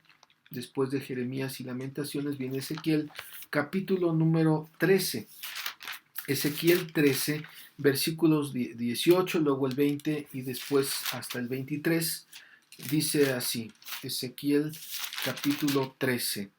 Después de Jeremías y Lamentaciones viene Ezequiel, capítulo número 13. Ezequiel 13, versículos 18, luego el 20 y después hasta el 23. Dice así, Ezequiel capítulo 13.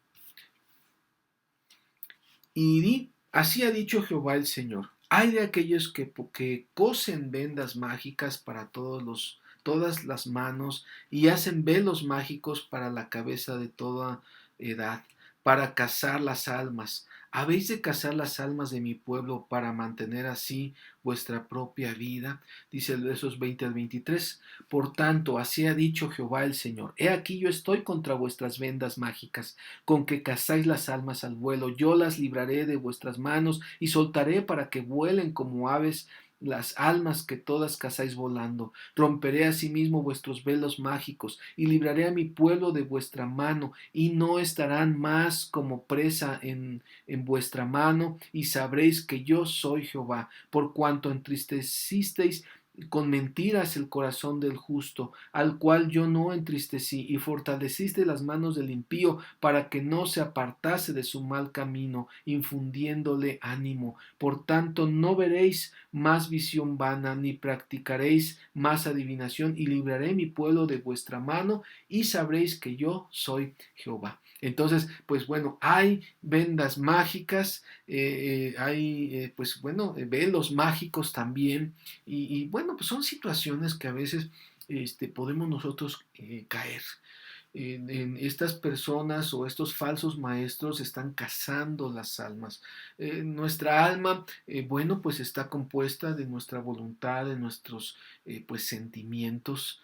Y así ha dicho Jehová el Señor, hay de aquellos que cosen vendas mágicas para todos los todas las manos y hacen velos mágicos para la cabeza de toda edad, para cazar las almas. ¿Habéis de cazar las almas de mi pueblo para mantener así vuestra propia vida? Dice el versos 20 al 23. Por tanto, así ha dicho Jehová el Señor. He aquí yo estoy contra vuestras vendas mágicas, con que cazáis las almas al vuelo. Yo las libraré de vuestras manos y soltaré para que vuelen como aves las almas que todas cazáis volando. Romperé asimismo vuestros velos mágicos y libraré a mi pueblo de vuestra mano, y no estarán más como presa en vuestra mano, y sabréis que yo soy Jehová, por cuanto entristecisteis con mentiras el corazón del justo, al cual yo no entristecí, y fortaleciste las manos del impío para que no se apartase de su mal camino, infundiéndole ánimo. Por tanto, no veréis más visión vana, ni practicaréis más adivinación, y libraré mi pueblo de vuestra mano, y sabréis que yo soy Jehová. Entonces, pues bueno, hay vendas mágicas, hay, pues bueno, velos mágicos también, y bueno, pues son situaciones que a veces podemos nosotros caer. En estas personas o estos falsos maestros están cazando las almas. Nuestra alma, bueno, pues está compuesta de nuestra voluntad, de nuestros pues sentimientos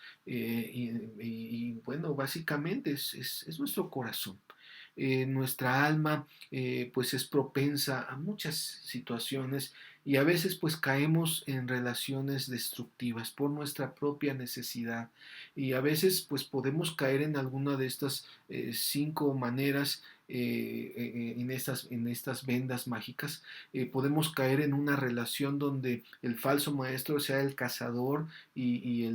bueno, básicamente es nuestro corazón. Nuestra alma pues es propensa a muchas situaciones y a veces pues caemos en relaciones destructivas por nuestra propia necesidad y a veces pues podemos caer en alguna de estas 5 maneras en estas vendas mágicas. Podemos caer en una relación donde el falso maestro sea el cazador y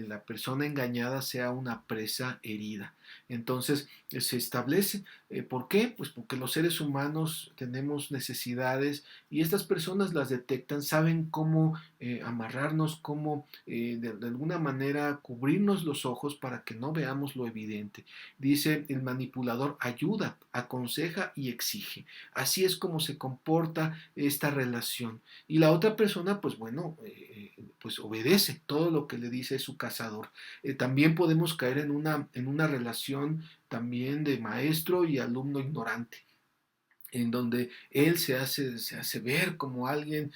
la persona engañada sea una presa herida. Entonces se establece. ¿Por qué? Pues porque los seres humanos tenemos necesidades y estas personas las detectan, saben cómo amarrarnos, cómo de alguna manera cubrirnos los ojos para que no veamos lo evidente. Dice el manipulador ayuda, aconseja y exige. Así es como se comporta esta relación. Y la otra persona, pues bueno, pues obedece todo lo que le dice su cazador. También podemos caer en una relación también de maestro y alumno ignorante, en donde él se hace ver como alguien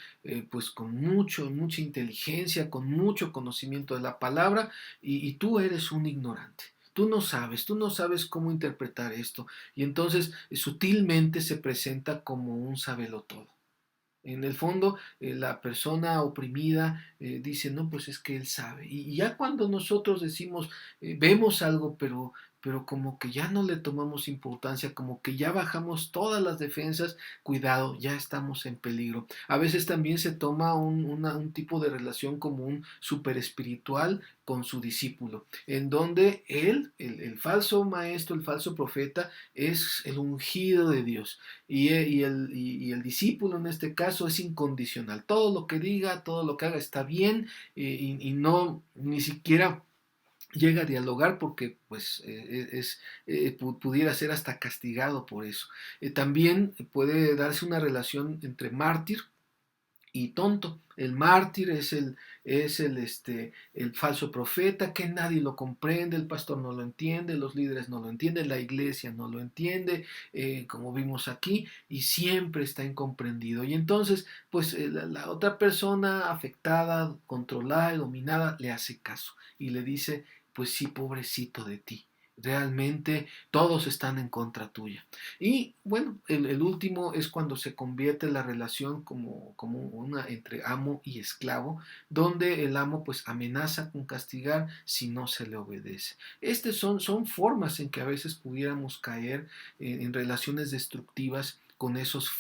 pues con mucha inteligencia, con mucho conocimiento de la palabra, y tú eres un ignorante. Tú no sabes cómo interpretar esto, y entonces sutilmente se presenta como un sabelotodo. En el fondo, la persona oprimida dice, no, pues es que él sabe. Y ya cuando nosotros decimos, vemos algo, pero como que ya no le tomamos importancia, como que ya bajamos todas las defensas, cuidado, ya estamos en peligro. A veces también se toma un tipo de relación como un super espiritual con su discípulo, en donde él, el falso maestro, el falso profeta, es el ungido de Dios y el discípulo en este caso es incondicional. Todo lo que diga, todo lo que haga está bien y no ni siquiera llega a dialogar porque pues pudiera ser hasta castigado por eso. También puede darse una relación entre mártir y tonto. El mártir el falso profeta que nadie lo comprende, el pastor no lo entiende, los líderes no lo entienden, la iglesia no lo entiende, como vimos aquí, y siempre está incomprendido. Y entonces, pues la otra persona afectada, controlada y dominada le hace caso y le dice, pues sí, pobrecito de ti. Realmente todos están en contra tuya. Y bueno, el último es cuando se convierte la relación como una entre amo y esclavo, donde el amo pues amenaza con castigar si no se le obedece. Estas son formas en que a veces pudiéramos caer en relaciones destructivas con esos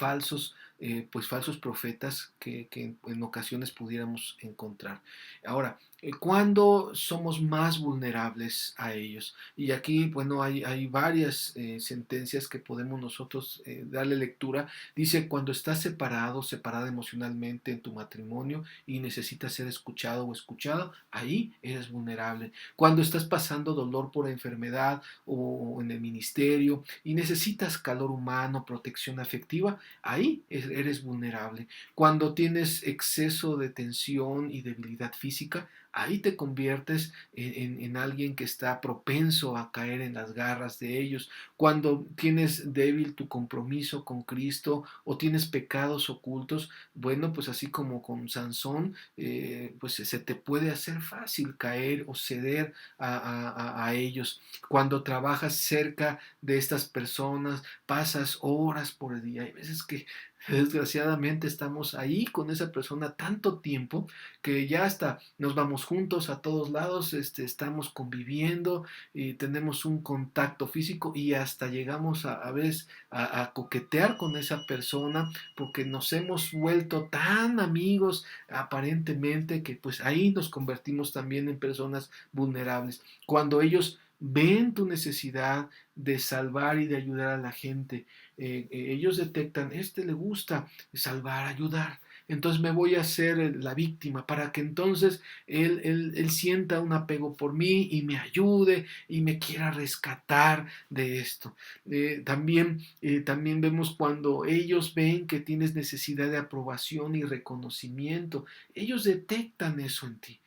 pues falsos profetas que en ocasiones pudiéramos encontrar. Ahora, ¿cuándo somos más vulnerables a ellos? Y aquí, bueno, hay varias sentencias que podemos nosotros darle lectura. Dice, cuando estás separada emocionalmente en tu matrimonio y necesitas ser escuchado o escuchado, ahí eres vulnerable. Cuando estás pasando dolor por enfermedad o en el ministerio y necesitas calor humano, protección afectiva, ahí eres vulnerable. Cuando tienes exceso de tensión y debilidad física, ahí te conviertes en alguien que está propenso a caer en las garras de ellos. Cuando tienes débil tu compromiso con Cristo o tienes pecados ocultos, bueno, pues así como con Sansón, pues se te puede hacer fácil caer o ceder a ellos. Cuando trabajas cerca de estas personas, pasas horas por el día. Hay veces que desgraciadamente estamos ahí con esa persona tanto tiempo que ya hasta nos vamos juntos a todos lados, estamos conviviendo y tenemos un contacto físico y hasta llegamos a veces a coquetear con esa persona porque nos hemos vuelto tan amigos aparentemente que pues ahí nos convertimos también en personas vulnerables. Cuando ellos ven tu necesidad de salvar y de ayudar a la gente, ellos detectan, le gusta salvar, ayudar, entonces me voy a hacer la víctima para que entonces él sienta un apego por mí y me ayude y me quiera rescatar de esto. También vemos cuando ellos ven que tienes necesidad de aprobación y reconocimiento, ellos detectan eso en ti.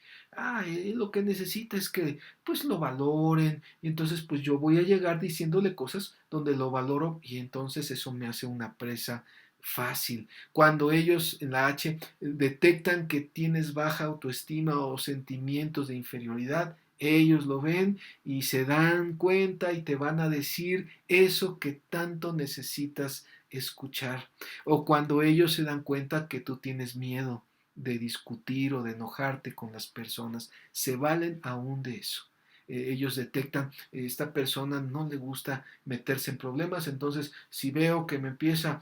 Lo que necesita es que pues lo valoren y entonces pues yo voy a llegar diciéndole cosas donde lo valoro y entonces eso me hace una presa fácil. Cuando ellos en la H detectan que tienes baja autoestima o sentimientos de inferioridad, ellos lo ven y se dan cuenta y te van a decir eso que tanto necesitas escuchar. O cuando ellos se dan cuenta que tú tienes miedo de discutir o de enojarte con las personas, se valen aún de eso. Ellos detectan, esta persona no le gusta meterse en problemas, entonces si veo que me empieza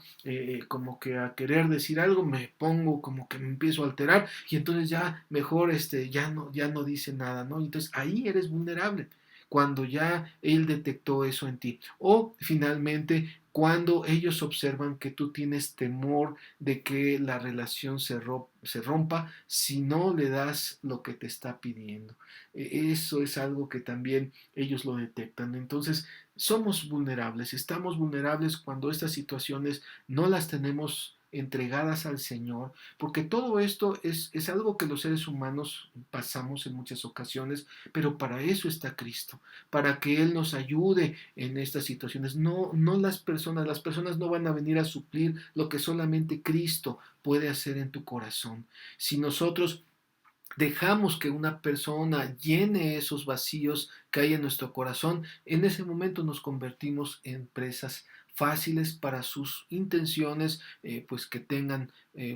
como que a querer decir algo, me pongo como que me empiezo a alterar y entonces ya mejor ya no dice nada, ¿no? Entonces ahí eres vulnerable cuando ya él detectó eso en ti. O finalmente cuando ellos observan que tú tienes temor de que la relación se rompa si no le das lo que te está pidiendo. Eso es algo que también ellos lo detectan. Entonces, somos vulnerables, estamos vulnerables cuando estas situaciones no las tenemos entregadas al Señor, porque todo esto es algo que los seres humanos pasamos en muchas ocasiones, pero para eso está Cristo, para que Él nos ayude en estas situaciones. No las personas no van a venir a suplir lo que solamente Cristo puede hacer en tu corazón. Si nosotros dejamos que una persona llene esos vacíos que hay en nuestro corazón, en ese momento nos convertimos en presas fáciles para sus intenciones, pues que tengan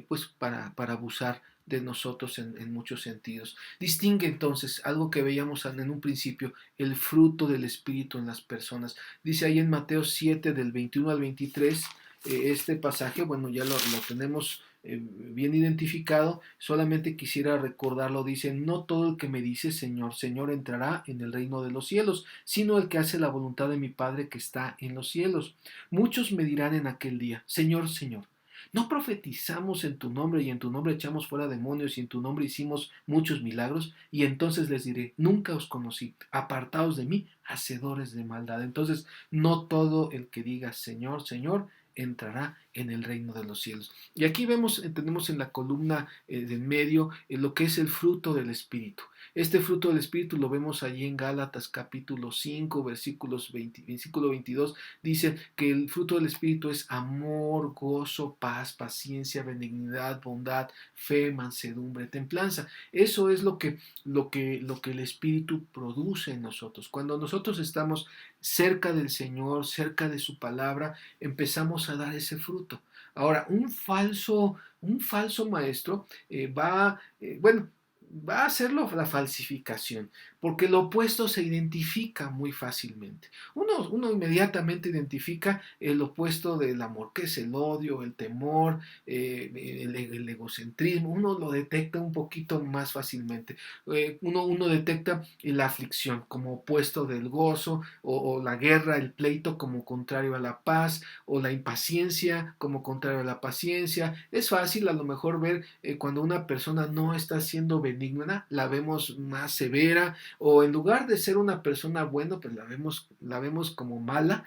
pues para abusar de nosotros en muchos sentidos. Distingue entonces algo que veíamos en un principio, el fruto del Espíritu en las personas. Dice ahí en Mateo 7 del 21 al 23, este pasaje, bueno, ya lo tenemos bien identificado, solamente quisiera recordarlo, dice, no todo el que me dice Señor, Señor entrará en el reino de los cielos, sino el que hace la voluntad de mi Padre que está en los cielos. Muchos me dirán en aquel día, Señor, Señor, ¿no profetizamos en tu nombre y en tu nombre echamos fuera demonios y en tu nombre hicimos muchos milagros? Y entonces les diré, nunca os conocí, apartaos de mí, hacedores de maldad. Entonces, no todo el que diga Señor, Señor, entrará en el reino de los cielos. Y aquí tenemos en la columna del medio lo que es el fruto del Espíritu. Este fruto del Espíritu lo vemos allí en Gálatas capítulo 5, versículo 22, dice que el fruto del Espíritu es amor, gozo, paz, paciencia, benignidad, bondad, fe, mansedumbre, templanza. Eso es lo que el Espíritu produce en nosotros. Cuando nosotros estamos cerca del Señor, cerca de su palabra, empezamos a dar ese fruto. Ahora, un falso maestro va a hacerlo la falsificación, porque lo opuesto se identifica muy fácilmente. Uno inmediatamente identifica el opuesto del amor, que es el odio, el temor, el egocentrismo. Uno lo detecta un poquito más fácilmente. Uno detecta la aflicción como opuesto del gozo, o la guerra, el pleito como contrario a la paz, o la impaciencia como contrario a la paciencia. Es fácil a lo mejor ver cuando una persona no está siendo benigna benigna, la vemos más severa, o en lugar de ser una persona buena, pues la vemos como mala,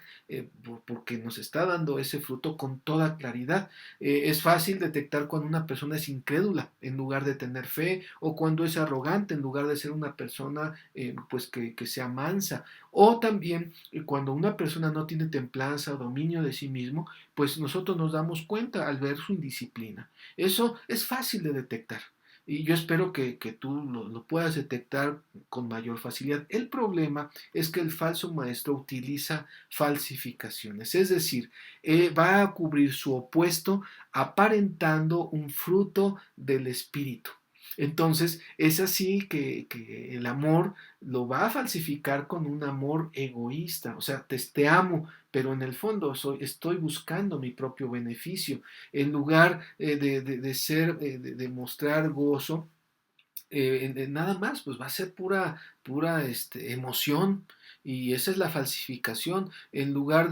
porque nos está dando ese fruto con toda claridad. Es fácil detectar cuando una persona es incrédula en lugar de tener fe, o cuando es arrogante en lugar de ser una persona pues que sea mansa, o también cuando una persona no tiene templanza o dominio de sí mismo, pues nosotros nos damos cuenta al ver su indisciplina. Eso es fácil de detectar. Y yo espero que tú lo puedas detectar con mayor facilidad. El problema es que el falso maestro utiliza falsificaciones, es decir, va a cubrir su opuesto aparentando un fruto del espíritu. Entonces es así que el amor lo va a falsificar con un amor egoísta, o sea, te amo, pero en el fondo estoy buscando mi propio beneficio. En lugar de ser, de mostrar gozo, nada más, pues va a ser pura emoción. Y esa es la falsificación. En lugar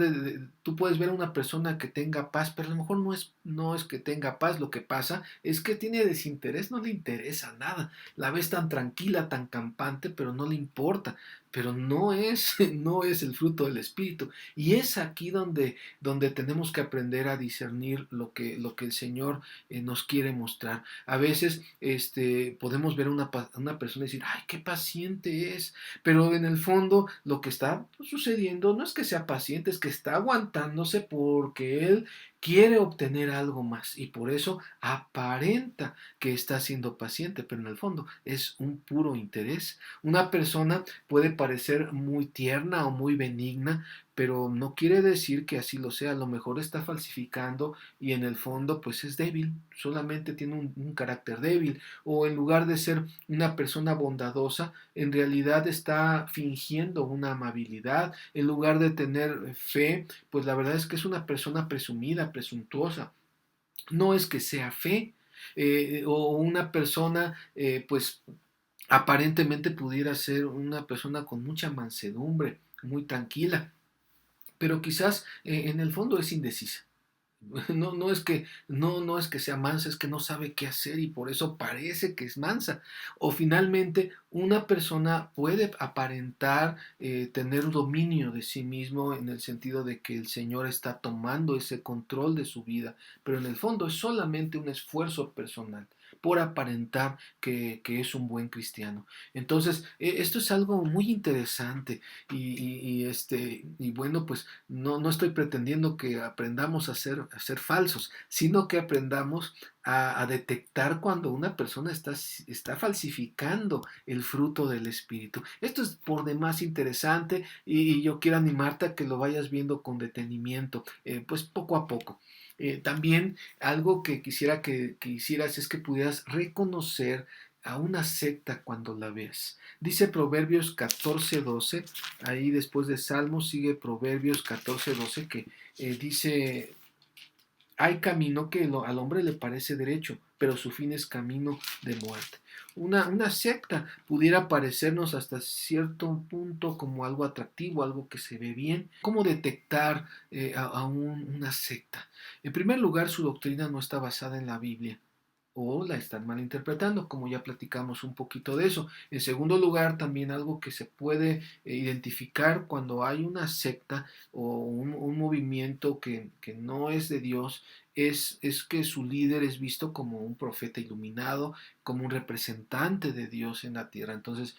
tú puedes ver a una persona que tenga paz, pero a lo mejor no es que tenga paz, lo que pasa es que tiene desinterés, no le interesa nada. La ves tan tranquila, tan campante, pero no le importa. Pero no es el fruto del Espíritu. Y es aquí donde tenemos que aprender a discernir lo que el Señor nos quiere mostrar. A veces podemos ver a una persona y decir, ay, qué paciente es, pero en el fondo lo que está sucediendo no es que sea paciente, es que está aguantándose porque él quiere obtener algo más y por eso aparenta que está siendo paciente, pero en el fondo es un puro interés. Una persona puede parecer muy tierna o muy benigna, pero no quiere decir que así lo sea. A lo mejor está falsificando y en el fondo pues es débil, solamente tiene un carácter débil, o en lugar de ser una persona bondadosa, en realidad está fingiendo una amabilidad. En lugar de tener fe, pues la verdad es que es una persona presumida, presuntuosa. No es que sea fe, o una persona pues aparentemente pudiera ser una persona con mucha mansedumbre, muy tranquila, pero quizás en el fondo es indecisa. No es que sea mansa, es que no sabe qué hacer y por eso parece que es mansa. O finalmente, una persona puede aparentar tener dominio de sí mismo en el sentido de que el Señor está tomando ese control de su vida, pero en el fondo es solamente un esfuerzo personal por aparentar que es un buen cristiano. Entonces, esto es algo muy interesante y bueno, pues no estoy pretendiendo que aprendamos a ser falsos, sino que aprendamos a detectar cuando una persona está falsificando el fruto del Espíritu. Esto es por demás interesante y yo quiero animarte a que lo vayas viendo con detenimiento, pues poco a poco. También algo que quisiera que hicieras es que pudieras reconocer a una secta cuando la ves. Dice Proverbios 14:12, ahí después de Salmos sigue Proverbios 14:12 que dice, hay camino que al hombre le parece derecho, pero su fin es camino de muerte. Una secta pudiera parecernos hasta cierto punto como algo atractivo, algo que se ve bien. ¿Cómo detectar una secta? En primer lugar, su doctrina no está basada en la Biblia o la están malinterpretando, como ya platicamos un poquito de eso. En segundo lugar, también algo que se puede identificar cuando hay una secta o un movimiento que no es de Dios, es que su líder es visto como un profeta iluminado, como un representante de Dios en la tierra. Entonces,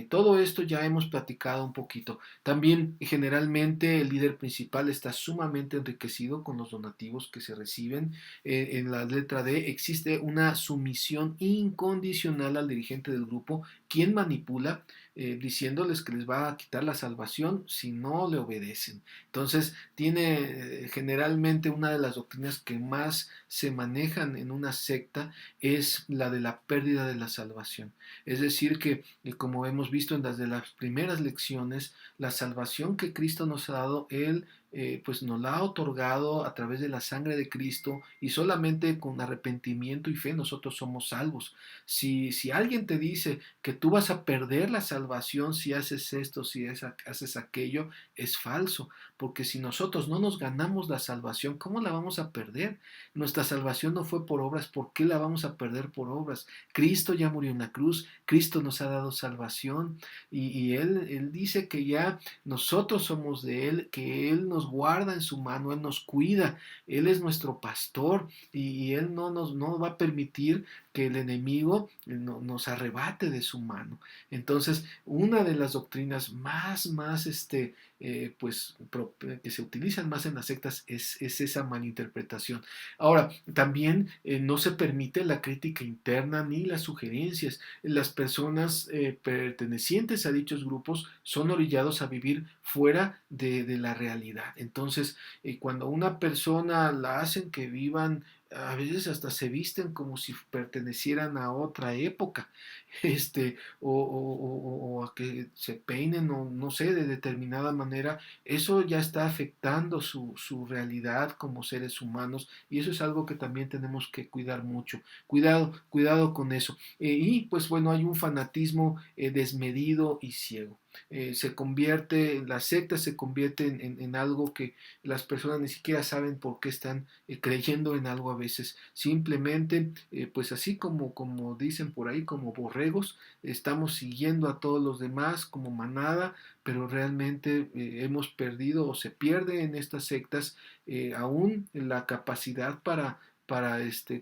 todo esto ya hemos platicado un poquito. También, generalmente, el líder principal está sumamente enriquecido con los donativos que se reciben. En la letra D existe una sumisión incondicional al dirigente del grupo, quien manipula, diciéndoles que les va a quitar la salvación si no le obedecen. Entonces, tiene generalmente una de las doctrinas que más se manejan en una secta es la de la pérdida de la salvación. Es decir, que como hemos visto en las de las primeras lecciones, la salvación que Cristo nos ha dado, Él pues nos la ha otorgado a través de la sangre de Cristo y solamente con arrepentimiento y fe nosotros somos salvos. Si alguien te dice que tú vas a perder la salvación, salvación si haces esto, si haces aquello, es falso, porque si nosotros no nos ganamos la salvación, ¿cómo la vamos a perder? Nuestra salvación no fue por obras, ¿por qué la vamos a perder por obras? Cristo ya murió en la cruz, Cristo nos ha dado salvación y él dice que ya nosotros somos de Él, que Él nos guarda en su mano, Él nos cuida, Él es nuestro pastor y Él no va a permitir que el enemigo nos arrebate de su mano. Entonces, una de las doctrinas más pues, que se utilizan más en las sectas es esa malinterpretación. Ahora, también no se permite la crítica interna ni las sugerencias. Las personas pertenecientes a dichos grupos son orillados a vivir fuera de la realidad. Entonces, cuando una persona la hacen que vivan, a veces hasta se visten como si pertenecieran a otra época, o a que se peinen, o no sé, de determinada manera, eso ya está afectando su realidad como seres humanos, y eso es algo que también tenemos que cuidar mucho. Cuidado con eso. Y pues bueno, hay un fanatismo desmedido y ciego. La secta se convierte en algo que las personas ni siquiera saben por qué están creyendo en algo a veces. Simplemente, pues así como dicen por ahí, como borregos, estamos siguiendo a todos los demás como manada, pero realmente hemos perdido o se pierde en estas sectas aún la capacidad para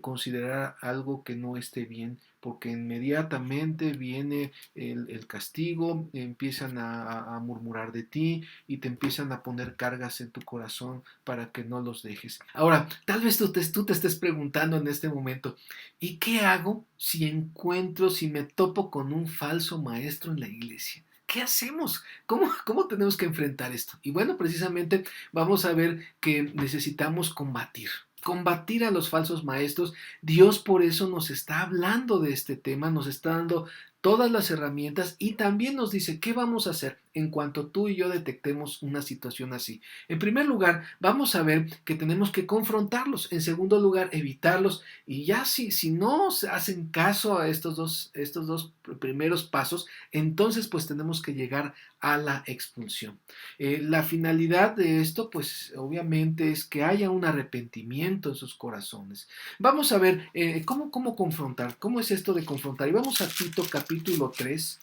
considerar algo que no esté bien, porque inmediatamente viene el castigo, empiezan a murmurar de ti y te empiezan a poner cargas en tu corazón para que no los dejes. Ahora, tal vez tú te estés preguntando en este momento, ¿y qué hago si me topo con un falso maestro en la iglesia? ¿Qué hacemos? ¿Cómo tenemos que enfrentar esto? Y bueno, precisamente vamos a ver que necesitamos combatir a los falsos maestros. Dios por eso nos está hablando de este tema, nos está dando todas las herramientas y también nos dice qué vamos a hacer en cuanto tú y yo detectemos una situación así. En primer lugar, vamos a ver que tenemos que confrontarlos. En segundo lugar, evitarlos. Y ya si no hacen caso a estos dos primeros pasos, entonces pues tenemos que llegar a la expulsión. La finalidad de esto, pues obviamente es que haya un arrepentimiento en sus corazones. Vamos a ver cómo confrontar, cómo es esto de confrontar. Y vamos a Tito capítulo 3,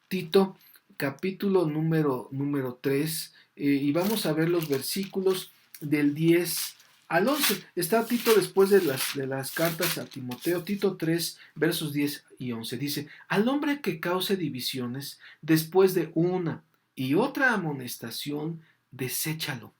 Tito capítulo número 3, y vamos a ver los versículos del 10 al 11. Está Tito después de las cartas a Timoteo, Tito 3, versos 10 y 11. Dice, al hombre que cause divisiones después de una y otra amonestación, deséchalo,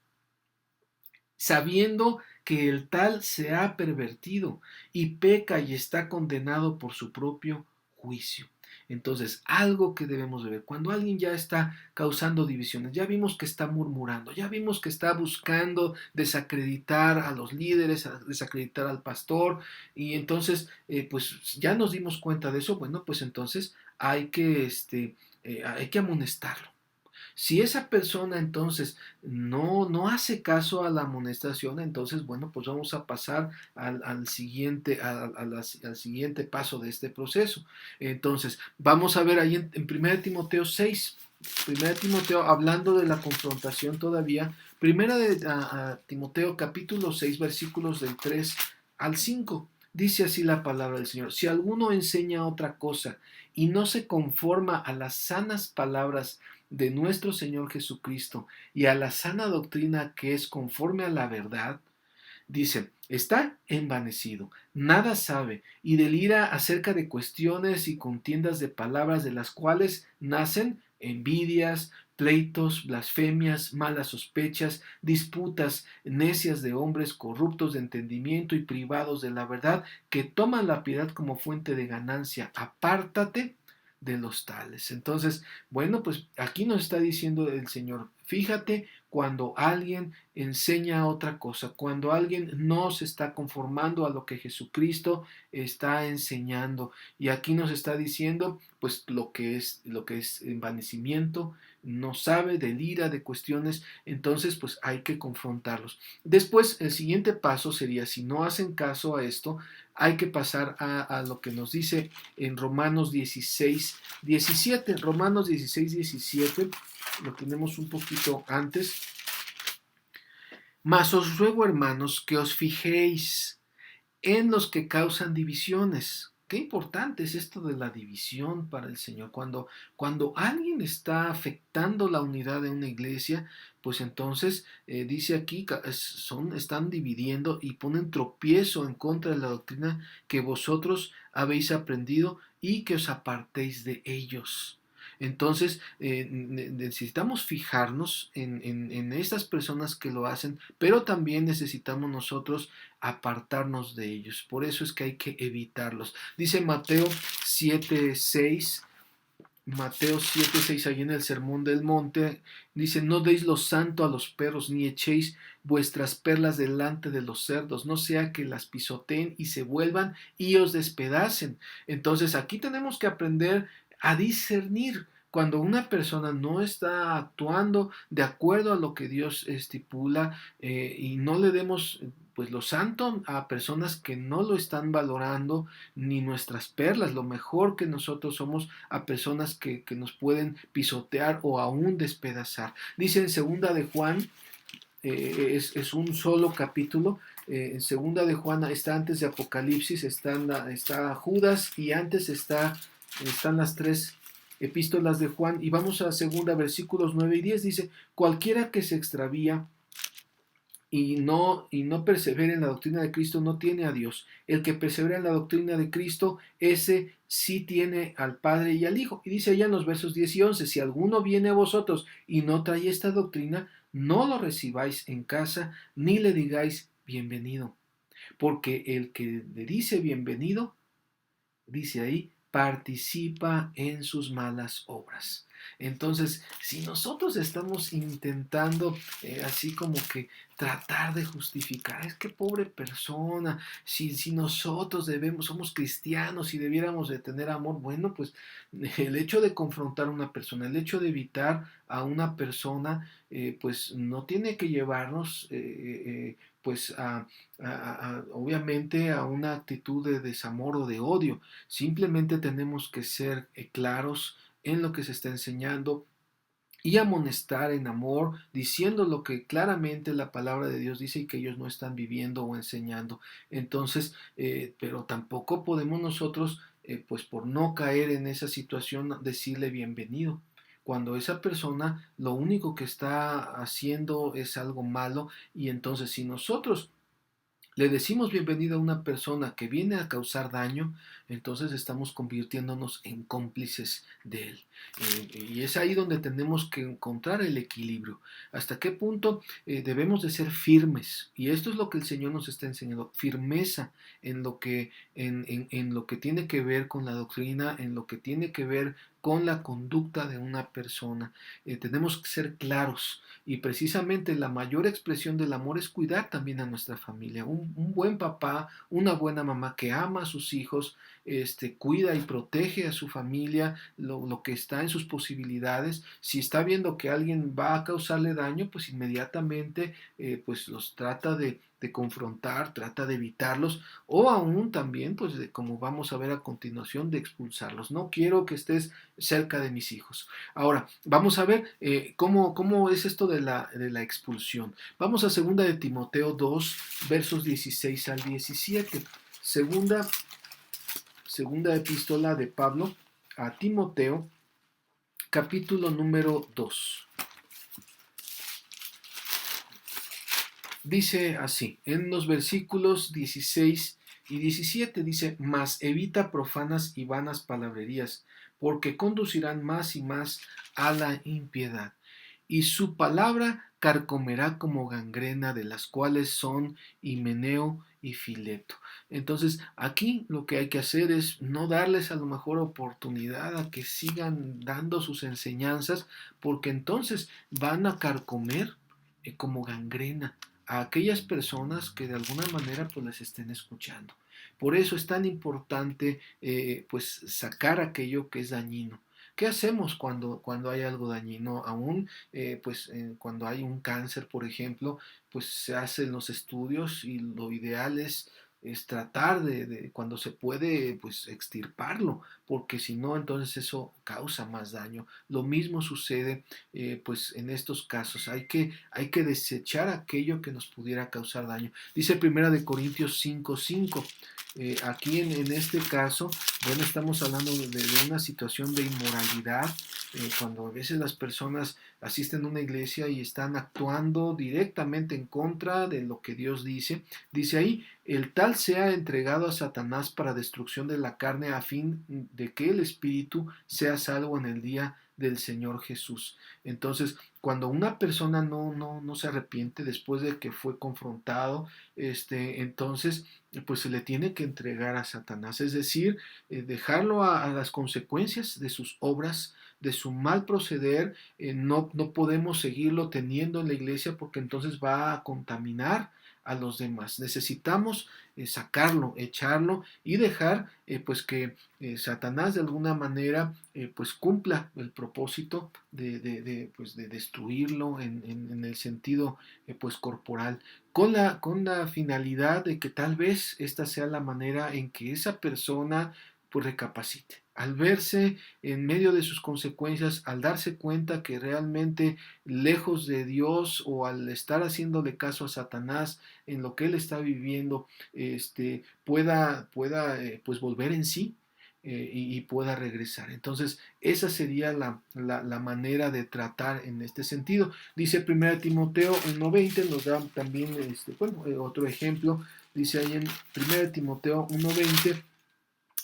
sabiendo que el tal se ha pervertido y peca y está condenado por su propio juicio. Entonces, algo que debemos de ver, cuando alguien ya está causando divisiones, ya vimos que está murmurando, ya vimos que está buscando desacreditar a los líderes, desacreditar al pastor, y entonces, pues ya nos dimos cuenta de eso, bueno, pues entonces hay que amonestarlo. Si esa persona entonces no hace caso a la amonestación, entonces, bueno, pues vamos a pasar al siguiente, al siguiente paso de este proceso. Entonces, vamos a ver ahí en 1 Timoteo 6, 1 Timoteo, hablando de la confrontación todavía, 1 Timoteo capítulo 6, versículos del 3 al 5. Dice así la palabra del Señor: si alguno enseña otra cosa y no se conforma a las sanas palabras de nuestro Señor Jesucristo y a la sana doctrina que es conforme a la verdad, dice, está envanecido, nada sabe y delira acerca de cuestiones y contiendas de palabras, de las cuales nacen envidias, pleitos, blasfemias, malas sospechas, disputas necias de hombres corruptos de entendimiento y privados de la verdad, que toman la piedad como fuente de ganancia. Apártate de los tales. Entonces, bueno, pues aquí nos está diciendo el Señor, fíjate cuando alguien enseña otra cosa, cuando alguien no se está conformando a lo que Jesucristo está enseñando. Y aquí nos está diciendo pues lo que es envanecimiento, no sabe, delira de cuestiones, entonces pues hay que confrontarlos. Después, el siguiente paso sería, si no hacen caso a esto, hay que pasar a lo que nos dice en Romanos 16, 17. Romanos 16, 17, lo tenemos un poquito antes. Mas os ruego, hermanos, que os fijéis en los que causan divisiones. Qué importante es esto de la división para el Señor. Cuando alguien está afectando la unidad de una iglesia, pues entonces dice aquí, están dividiendo y ponen tropiezo en contra de la doctrina que vosotros habéis aprendido y que os apartéis de ellos. Entonces, necesitamos fijarnos en estas personas que lo hacen, pero también necesitamos nosotros apartarnos de ellos. Por eso es que hay que evitarlos. Dice Mateo 7:6, Mateo 7:6, ahí en el Sermón del Monte, dice: no deis lo santo a los perros, ni echéis vuestras perlas delante de los cerdos, no sea que las pisoteen y se vuelvan y os despedacen. Entonces aquí tenemos que aprender a discernir. Cuando una persona no está actuando de acuerdo a lo que Dios estipula, y no le demos pues lo santo a personas que no lo están valorando, ni nuestras perlas, lo mejor que nosotros somos, a personas que nos pueden pisotear o aún despedazar. Dice en segunda de Juan, es un solo capítulo. En segunda de Juan está antes de Apocalipsis, está Judas y antes están las tres epístolas de Juan. Y vamos a segunda, versículos 9 y 10. Dice: cualquiera que se extravía y no persevera en la doctrina de Cristo no tiene a Dios. El que persevera en la doctrina de Cristo, ese sí tiene al Padre y al Hijo. Y dice allá en los versos 10 y 11: si alguno viene a vosotros y no trae esta doctrina, no lo recibáis en casa, ni le digáis bienvenido. Porque el que le dice bienvenido, dice ahí, participa en sus malas obras. Entonces, si nosotros estamos intentando así como que tratar de justificar, es que pobre persona, si nosotros somos cristianos y debiéramos de tener amor, bueno, pues el hecho de confrontar a una persona, el hecho de evitar a una persona, pues no tiene que llevarnos pues obviamente a una actitud de desamor o de odio. Simplemente tenemos que ser claros en lo que se está enseñando y amonestar en amor, diciendo lo que claramente la palabra de Dios dice y que ellos no están viviendo o enseñando. Entonces, pero tampoco podemos nosotros, pues por no caer en esa situación, decirle bienvenido. Cuando esa persona lo único que está haciendo es algo malo, y entonces si nosotros le decimos bienvenido a una persona que viene a causar daño, entonces estamos convirtiéndonos en cómplices de él. Y es ahí donde tenemos que encontrar el equilibrio. ¿Hasta qué punto debemos de ser firmes? Y esto es lo que el Señor nos está enseñando: firmeza en lo que tiene que ver con la doctrina, en lo que tiene que ver con la conducta de una persona. Tenemos que ser claros, y precisamente la mayor expresión del amor es cuidar también a nuestra familia. Un buen papá, una buena mamá que ama a sus hijos, cuida y protege a su familia lo que está en sus posibilidades. Si está viendo que alguien va a causarle daño, pues inmediatamente pues los trata de confrontar, trata de evitarlos, o aún también, pues como vamos a ver a continuación, de expulsarlos. No quiero que estés cerca de mis hijos. Ahora, vamos a ver cómo es esto de la expulsión. Vamos a segunda de Timoteo 2, versos 16 al 17. Segunda epístola de Pablo a Timoteo, capítulo número 2. Dice así, en los versículos 16 y 17, dice: mas evita profanas y vanas palabrerías, porque conducirán más y más a la impiedad, y su palabra carcomerá como gangrena, de las cuales son Himeneo y Fileto. Entonces aquí lo que hay que hacer es no darles a lo mejor oportunidad a que sigan dando sus enseñanzas, porque entonces van a carcomer como gangrena a aquellas personas que de alguna manera pues les estén escuchando. Por eso es tan importante pues sacar aquello que es dañino. ¿Qué hacemos cuando hay algo dañino? Aún, cuando hay un cáncer, por ejemplo, pues se hacen los estudios y lo ideal es tratar cuando se puede, pues extirparlo, porque si no, entonces eso causa más daño. Lo mismo sucede, pues en estos casos. Hay que desechar aquello que nos pudiera causar daño. Dice Primera de Corintios 5:5. Aquí en este caso, bueno, estamos hablando de una situación de inmoralidad, cuando a veces las personas asisten a una iglesia y están actuando directamente en contra de lo que Dios dice. Dice ahí, el tal sea entregado a Satanás para destrucción de la carne a fin de que el espíritu sea salvo en el día del Señor Jesús. Entonces, cuando una persona no se arrepiente después de que fue confrontado, entonces pues se le tiene que entregar a Satanás, es decir, dejarlo a las consecuencias de sus obras, de su mal proceder. No podemos seguirlo teniendo en la iglesia porque entonces va a contaminar a los demás. Necesitamos sacarlo, echarlo y dejar pues que Satanás de alguna manera pues cumpla el propósito pues de destruirlo en el sentido pues corporal, con la finalidad de que tal vez esta sea la manera en que esa persona pues recapacite. Al verse en medio de sus consecuencias, al darse cuenta que realmente lejos de Dios o al estar haciéndole caso a Satanás en lo que él está viviendo, pueda pues volver en sí, y pueda regresar. Entonces, esa sería la manera de tratar en este sentido. Dice 1 Timoteo 1:20, nos da también otro ejemplo. Dice ahí en 1 Timoteo 1:20,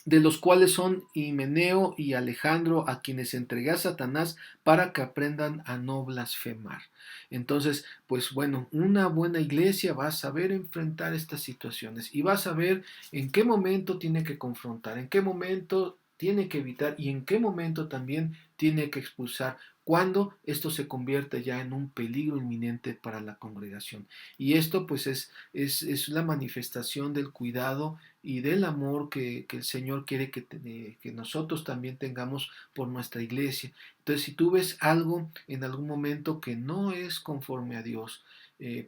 de los cuales son Himeneo y Alejandro, a quienes entregué a Satanás para que aprendan a no blasfemar. Entonces, pues bueno, una buena iglesia va a saber enfrentar estas situaciones y va a saber en qué momento tiene que confrontar, en qué momento tiene que evitar y en qué momento también tiene que expulsar, cuando esto se convierte ya en un peligro inminente para la congregación. Y esto pues es la manifestación del cuidado y del amor que el Señor quiere que nosotros también tengamos por nuestra iglesia. Entonces, si tú ves algo en algún momento que no es conforme a Dios,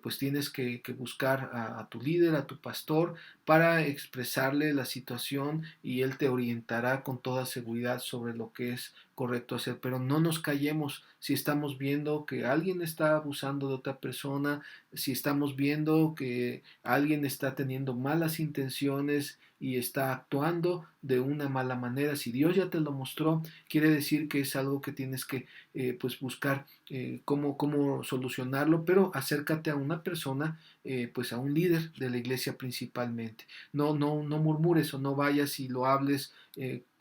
pues tienes que buscar a tu líder, a tu pastor, para expresarle la situación y él te orientará con toda seguridad sobre lo que es correcto hacer. Pero no nos callemos si estamos viendo que alguien está abusando de otra persona, si estamos viendo que alguien está teniendo malas intenciones y está actuando de una mala manera. Si Dios ya te lo mostró, quiere decir que es algo que tienes que pues buscar cómo solucionarlo, pero acércate a una persona, pues a un líder de la iglesia principalmente. No murmures o no vayas y lo hables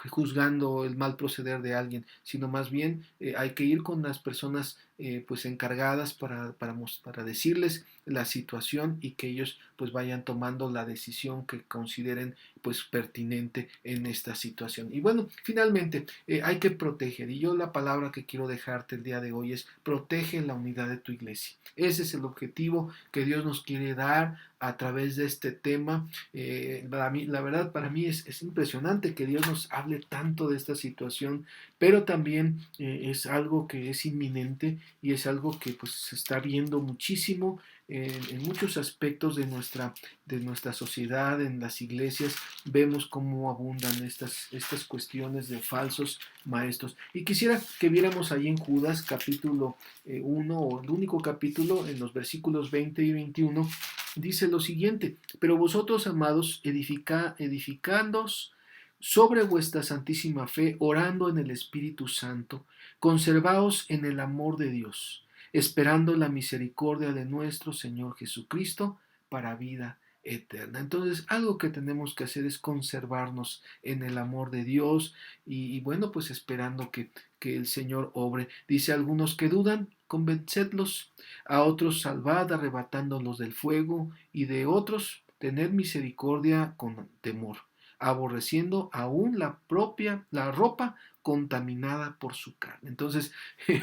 juzgando el mal proceder de alguien, sino más bien hay que ir con las personas pues encargadas para decirles la situación y que ellos pues vayan tomando la decisión que consideren pues pertinente en esta situación. Y bueno, finalmente hay que proteger, y yo la palabra que quiero dejarte el día de hoy es: protege la unidad de tu iglesia. Ese es el objetivo que Dios nos quiere dar a través de este tema. La verdad, para mí es impresionante que Dios nos hable tanto de esta situación, pero también es algo que es inminente y es algo que pues se está viendo muchísimo en muchos aspectos de nuestra sociedad, en las iglesias. Vemos cómo abundan estas cuestiones de falsos maestros. Y quisiera que viéramos ahí en Judas capítulo 1, o el único capítulo, en los versículos 20 y 21, dice lo siguiente: pero vosotros, amados, edificándoos sobre vuestra santísima fe, orando en el Espíritu Santo, conservaos en el amor de Dios, esperando la misericordia de nuestro Señor Jesucristo para vida eterna. Entonces, algo que tenemos que hacer es conservarnos en el amor de Dios y bueno, pues esperando que el Señor obre. Dice: algunos que dudan, convencedlos; a otros salvad, arrebatándolos del fuego; y de otros tened misericordia con temor, aborreciendo aún la ropa contaminada por su carne. Entonces,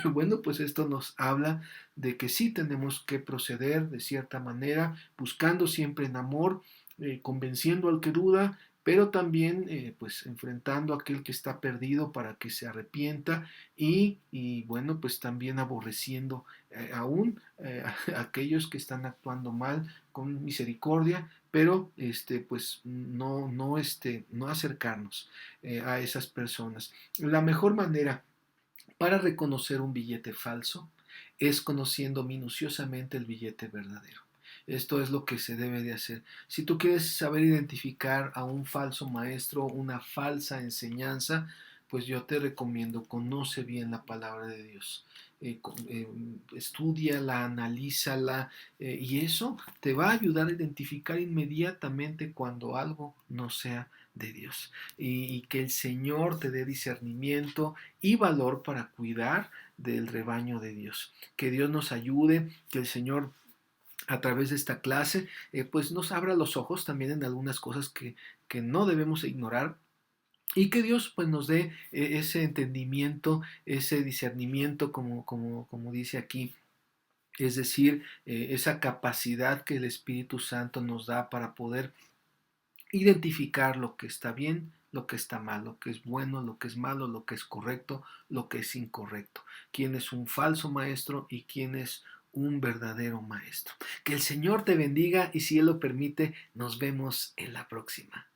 bueno, pues esto nos habla de que sí tenemos que proceder de cierta manera, buscando siempre en amor, convenciendo al que duda, pero también pues enfrentando a aquel que está perdido para que se arrepienta y bueno, pues también aborreciendo aún a aquellos que están actuando mal con misericordia, pero pues no acercarnos a esas personas. La mejor manera para reconocer un billete falso es conociendo minuciosamente el billete verdadero. Esto es lo que se debe de hacer. Si tú quieres saber identificar a un falso maestro, una falsa enseñanza, pues yo te recomiendo, conoce bien la palabra de Dios. Estúdiala, analízala, y eso te va a ayudar a identificar inmediatamente cuando algo no sea de Dios. Y que el Señor te dé discernimiento y valor para cuidar del rebaño de Dios. Que Dios nos ayude, que el Señor a través de esta clase pues nos abra los ojos también en algunas cosas que no debemos ignorar y que Dios pues nos dé ese entendimiento, ese discernimiento como dice aquí, es decir, esa capacidad que el Espíritu Santo nos da para poder identificar lo que está bien, lo que está mal, lo que es bueno, lo que es malo, lo que es correcto, lo que es incorrecto, quién es un falso maestro y quién es un verdadero maestro. Que el Señor te bendiga y si Él lo permite, nos vemos en la próxima.